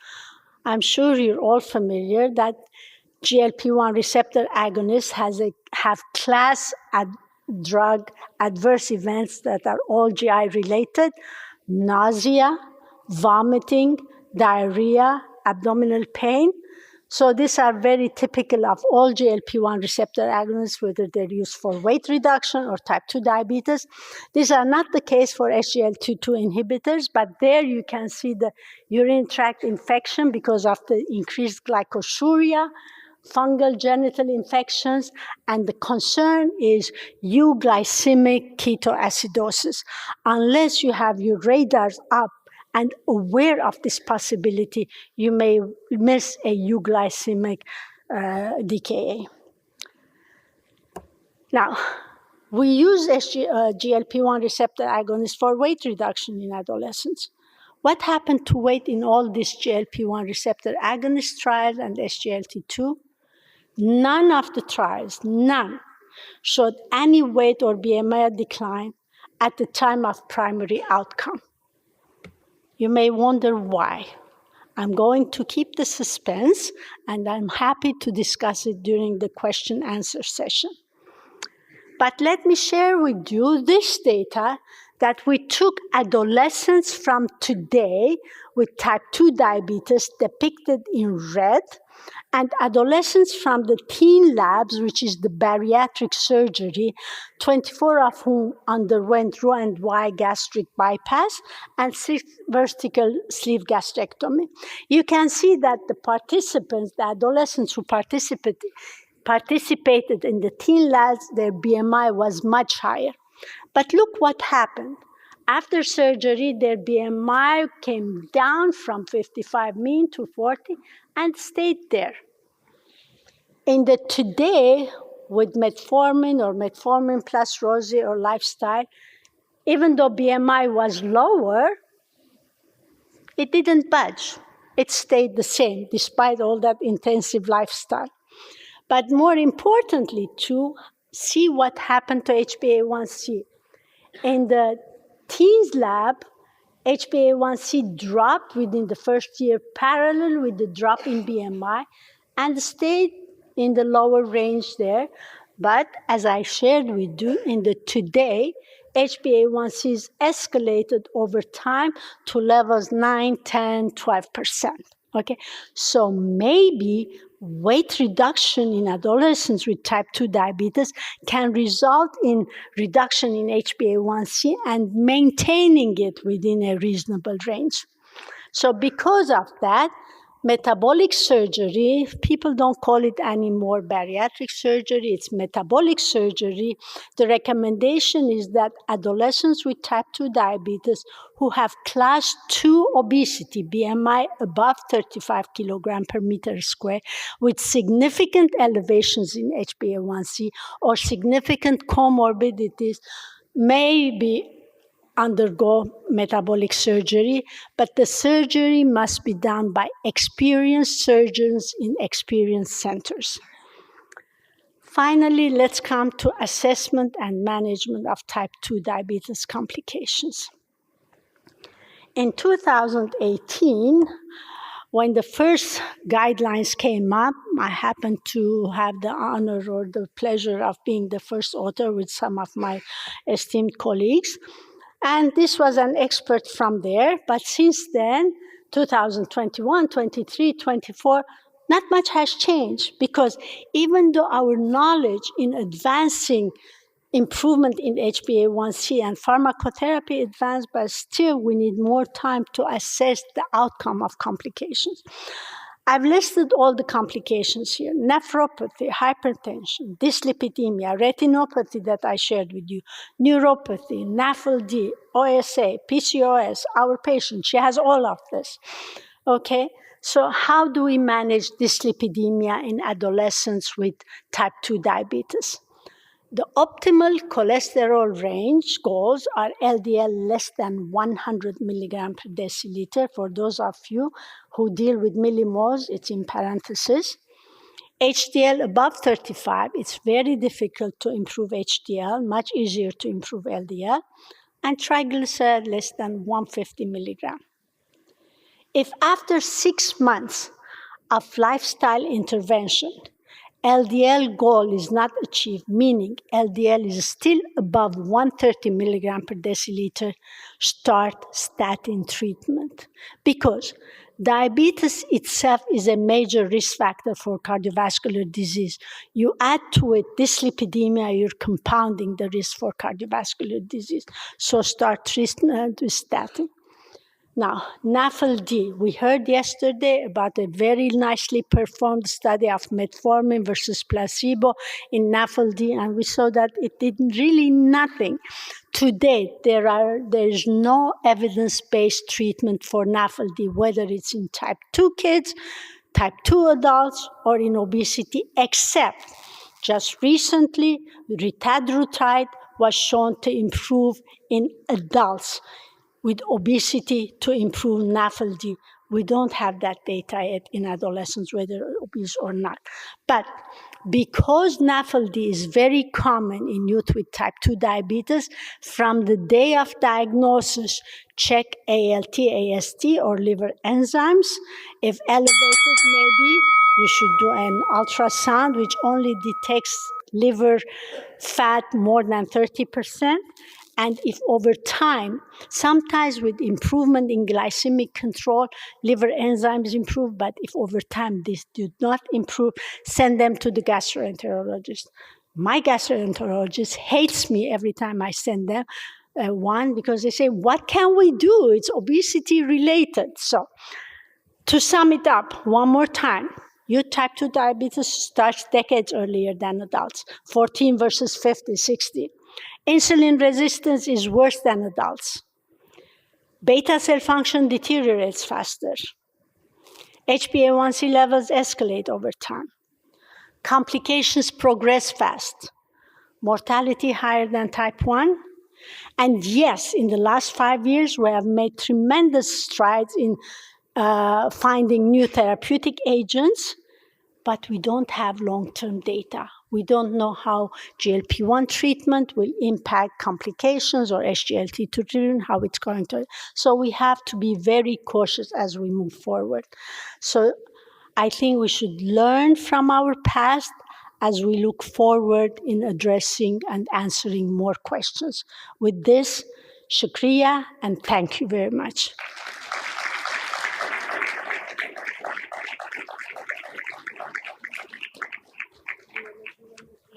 I'm sure you're all familiar that GLP-1 receptor agonists have class drug adverse events that are all GI related: nausea, vomiting, diarrhea, abdominal pain. So these are very typical of all GLP-1 receptor agonists, whether they're used for weight reduction or type 2 diabetes. These are not the case for SGLT2 inhibitors, but there you can see the urinary tract infection because of the increased glycosuria, fungal genital infections, and the concern is euglycemic ketoacidosis. Unless you have your radars up and aware of this possibility, you may miss a euglycemic DKA. Now, we use GLP-1 receptor agonists for weight reduction in adolescents. What happened to weight in all these GLP-1 receptor agonist trials and SGLT2? None of the trials, none, showed any weight or BMI decline at the time of primary outcome. You may wonder why. I'm going to keep the suspense, and I'm happy to discuss it during the question-answer session. But let me share with you this data that we took adolescents from today with type 2 diabetes depicted in red, and adolescents from the teen labs, which is the bariatric surgery, 24 of whom underwent Roux-en-Y gastric bypass and 6 vertical sleeve gastrectomy. You can see that the participants, the adolescents who participated participated in the teen labs, their BMI was much higher. But look what happened. After surgery, their BMI came down from 55 mean to 40 and stayed there. In the today, with metformin or metformin plus Rosie or lifestyle, even though BMI was lower, it didn't budge. It stayed the same despite all that intensive lifestyle. But more importantly, to see what happened to HbA1c. In the teens lab, HbA1c dropped within the first year parallel with the drop in BMI and stayed in the lower range there. But as I shared with you, in the today, HbA1c is escalated over time to levels 9, 10, 12%. Okay, so maybe weight reduction in adolescents with type 2 diabetes can result in reduction in HbA1c and maintaining it within a reasonable range. So because of that, metabolic surgery, people don't call it anymore bariatric surgery, it's metabolic surgery. The recommendation is that adolescents with type 2 diabetes who have class 2 obesity, BMI above 35 kilogram per meter square, with significant elevations in HbA1c or significant comorbidities may undergo metabolic surgery, but the surgery must be done by experienced surgeons in experienced centers. Finally, let's come to assessment and management of type 2 diabetes complications. In 2018, when the first guidelines came up, I happened to have the honor or the pleasure of being the first author with some of my esteemed colleagues. And this was an expert from there. But since then, 2021, 23, 24, not much has changed, because even though our knowledge in advancing improvement in HbA1c and pharmacotherapy advanced, but still we need more time to assess the outcome of complications. I've listed all the complications here: nephropathy, hypertension, dyslipidemia, retinopathy that I shared with you, neuropathy, NAFLD, OSA, PCOS, our patient, she has all of this. Okay, so how do we manage dyslipidemia in adolescents with type 2 diabetes? The optimal cholesterol range goals are LDL less than 100 milligram per deciliter. For those of you who deal with millimoles, it's in parentheses. HDL above 35, it's very difficult to improve HDL, much easier to improve LDL. And triglyceride less than 150 milligram. If after 6 months of lifestyle intervention, LDL goal is not achieved, meaning LDL is still above 130 milligram per deciliter, start statin treatment. Because diabetes itself is a major risk factor for cardiovascular disease. You add to it dyslipidemia, you're compounding the risk for cardiovascular disease. So start treatment with statin. Now, NAFLD, we heard yesterday about a very nicely performed study of metformin versus placebo in NAFLD, and we saw that it did really nothing. To date, there is no evidence-based treatment for NAFLD, whether it's in type 2 kids, type 2 adults, or in obesity, except just recently, retatrutide was shown to improve in adults with obesity to improve NAFLD. We don't have that data yet in adolescents, whether obese or not. But because NAFLD is very common in youth with type 2 diabetes, from the day of diagnosis, check ALT, AST, or liver enzymes. If elevated, maybe you should do an ultrasound, which only detects liver fat more than 30%. And if over time, sometimes with improvement in glycemic control, liver enzymes improve, but if over time this did not improve, send them to the gastroenterologist. My gastroenterologist hates me every time I send them one, because they say, what can we do? It's obesity related. So to sum it up one more time, Youth type 2 diabetes starts decades earlier than adults, 14 versus 50, 60. Insulin resistance is worse than adults. Beta cell function deteriorates faster. HbA1c levels escalate over time. Complications progress fast. Mortality higher than type 1. And yes, in the last 5 years, we have made tremendous strides in finding new therapeutic agents, but we don't have long-term data. We don't know how GLP-1 treatment will impact complications or SGLT2 treatment, how it's going to. So we have to be very cautious as we move forward. So I think we should learn from our past as we look forward in addressing and answering more questions. With this, shukriya, and thank you very much.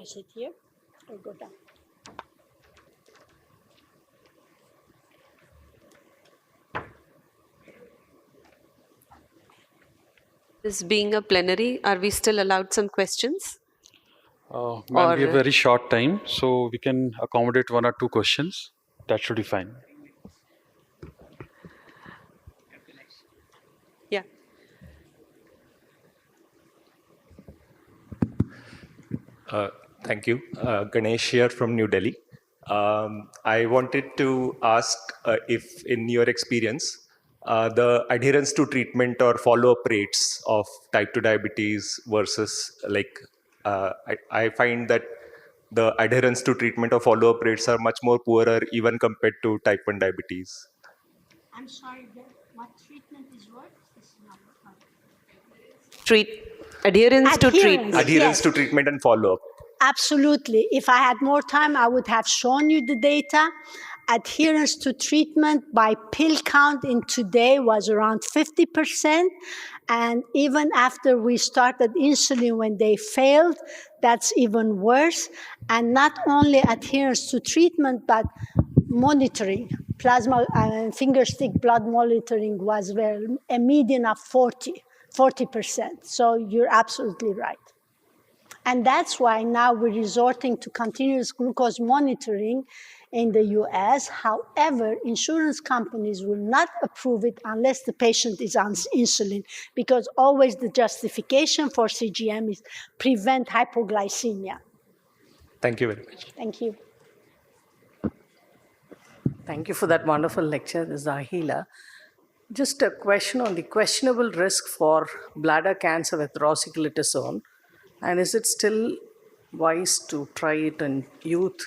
I sit here or go down? This being a plenary, are we still allowed some questions? Ma'am, we have very short time, so we can accommodate 1 or 2 questions. That should be fine. Yeah. Thank you. Ganesh here from New Delhi. I wanted to ask if, in your experience, the adherence to treatment or follow-up rates of type 2 diabetes versus, I find that the adherence to treatment or follow-up rates are much more poorer even compared to type 1 diabetes. I'm sorry, what treatment is what? Adherence to treatment. Adherence Yes. to treatment and follow-up. Absolutely. If I had more time, I would have shown you the data. Adherence to treatment by pill count in today was around 50%. And even after we started insulin when they failed, that's even worse. And not only adherence to treatment, but monitoring. Plasma finger stick blood monitoring was a median of 40%. So you're absolutely right. And that's why now we're resorting to continuous glucose monitoring in the US. However, insurance companies will not approve it unless the patient is on insulin, because always the justification for CGM is prevent hypoglycemia. Thank you very much. Thank you. Thank you for that wonderful lecture, Ms. Ahila. Just a question on the questionable risk for bladder cancer with rosiglitazone. And is it still wise to try it in youth?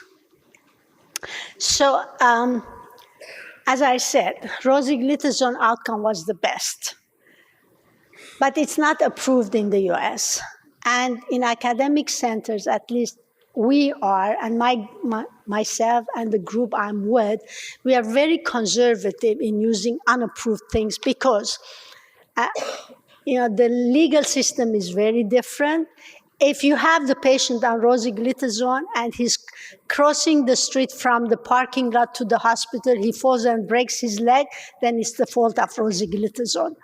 So, as I said, rosiglitazone outcome was the best. But it's not approved in the US. And in academic centers, at least we are, and myself and the group I'm with, we are very conservative in using unapproved things because the legal system is very different. If you have the patient on rosiglitazone and he's crossing the street from the parking lot to the hospital, he falls and breaks his leg, then it's the fault of rosiglitazone.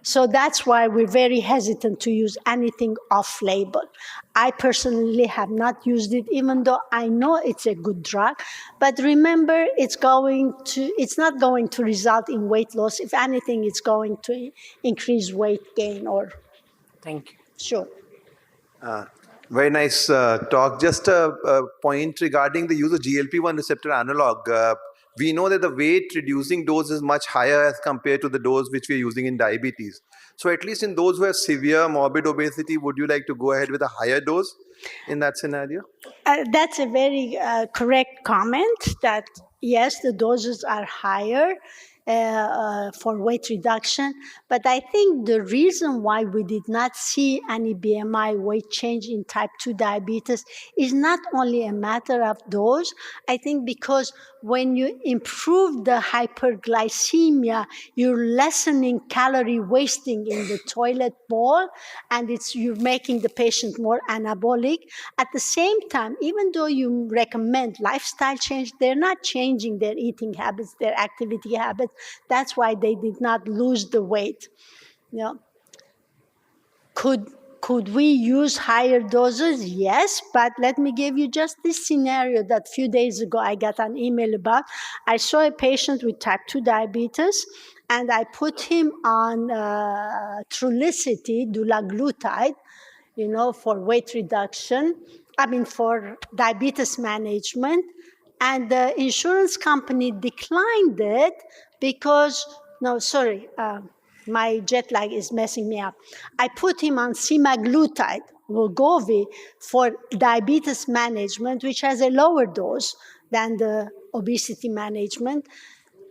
So that's why we're very hesitant to use anything off-label. I personally have not used it, even though I know it's a good drug. But remember, it's not going to result in weight loss. If anything, it's going to increase weight gain or. Thank you. Sure. Very nice talk. Just a point regarding the use of GLP-1 receptor analog. We know that the weight reducing dose is much higher as compared to the dose which we are using in diabetes. So at least in those who have severe morbid obesity, would you like to go ahead with a higher dose in that scenario? That's a very correct comment that yes, the doses are higher for weight reduction. But I think the reason why we did not see any BMI weight change in type 2 diabetes is not only a matter of dose. I think because when you improve the hyperglycemia, you're lessening calorie wasting in the toilet bowl, and you're making the patient more anabolic. At the same time, even though you recommend lifestyle change, they're not changing their eating habits, their activity habits. That's why they did not lose the weight. Could Could we use higher doses? Yes, but let me give you just this scenario that a few days ago I got an email about. I saw a patient with type 2 diabetes, and I put him on Trulicity, dulaglutide, for weight reduction, for diabetes management. And the insurance company declined it because, my jet lag is messing me up. I put him on semaglutide, Wegovy, for diabetes management, which has a lower dose than the obesity management.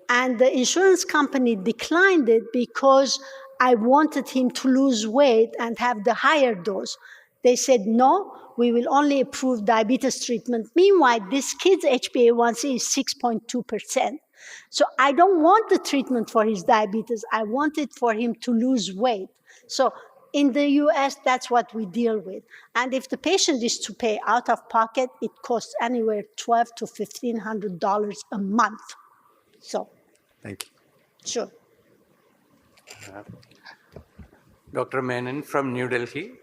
And the insurance company declined it because I wanted him to lose weight and have the higher dose. They said, no, we will only approve diabetes treatment. Meanwhile, this kid's HbA1c is 6.2%. So I don't want the treatment for his diabetes. I want it for him to lose weight. So in the US, that's what we deal with. And if the patient is to pay out of pocket, it costs anywhere $1,200 to $1,500 a month. So. Thank you. Sure. Dr. Menon from New Delhi.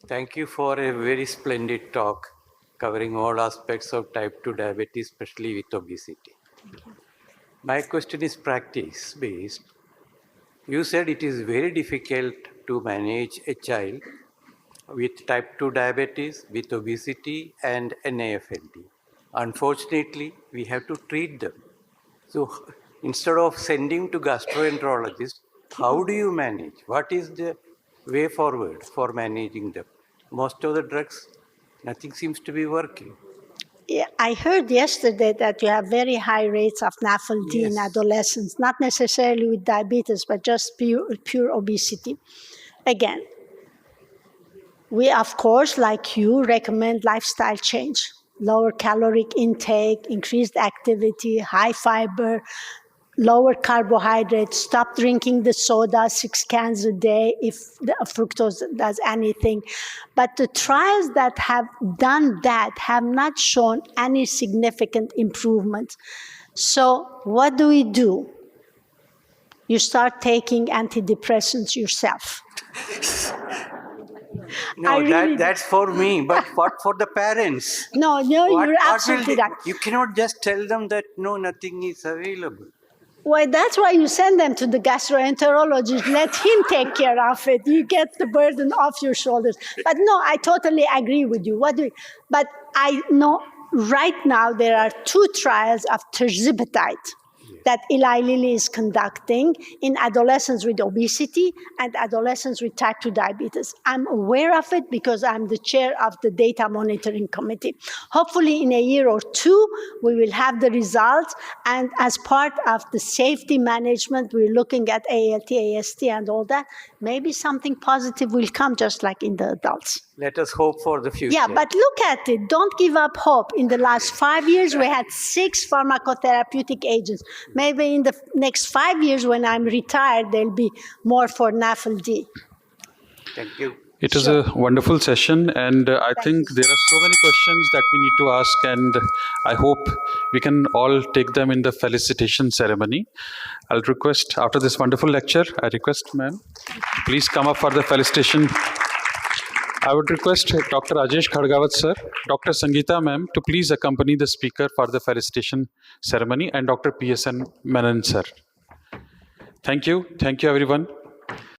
Thank you for a very splendid talk covering all aspects of type 2 diabetes, especially with obesity. My question is practice-based. You said it is very difficult to manage a child with type 2 diabetes, with obesity, and NAFLD. Unfortunately, we have to treat them. So instead of sending to gastroenterologist, how do you manage? What is the way forward for managing them? Most of the drugs, nothing seems to be working. Yeah, I heard yesterday that you have very high rates of NAFLD in adolescents, not necessarily with diabetes, but just pure obesity. Again, we, of course, like you, recommend lifestyle change, lower caloric intake, increased activity, high fiber, lower carbohydrates, stop drinking the soda, 6 cans a day if the fructose does anything. But the trials that have done that have not shown any significant improvements. So what do? You start taking antidepressants yourself. No, that's for me, but what for the parents? No, you're absolutely right. You cannot just tell them that, no, nothing is available. Well, that's why you send them to the gastroenterologist. Let him take care of it. You get the burden off your shoulders. But no, I totally agree with you. But I know right now there are 2 trials of tirzepatide that Eli Lilly is conducting in adolescents with obesity and adolescents with type 2 diabetes. I'm aware of it because I'm the chair of the data monitoring committee. Hopefully in a year or 2, we will have the results. And as part of the safety management, we're looking at ALT, AST, and all that. Maybe something positive will come, just like in the adults. Let us hope for the future. Yeah, but look at it. Don't give up hope. In the last 5 years, we had 6 pharmacotherapeutic agents. Maybe in the next 5 years, when I'm retired, there'll be more for NAFLD. Thank you. It is a wonderful session, and I think there are so many questions that we need to ask, and I hope we can all take them in the felicitation ceremony. I'll request, after this wonderful lecture, I request, ma'am, please come up for the felicitation. I would request Dr. Rajesh Khadgawat sir, Dr. Sangeeta ma'am to please accompany the speaker for the felicitation ceremony, and Dr. PSN Menon sir. Thank you everyone.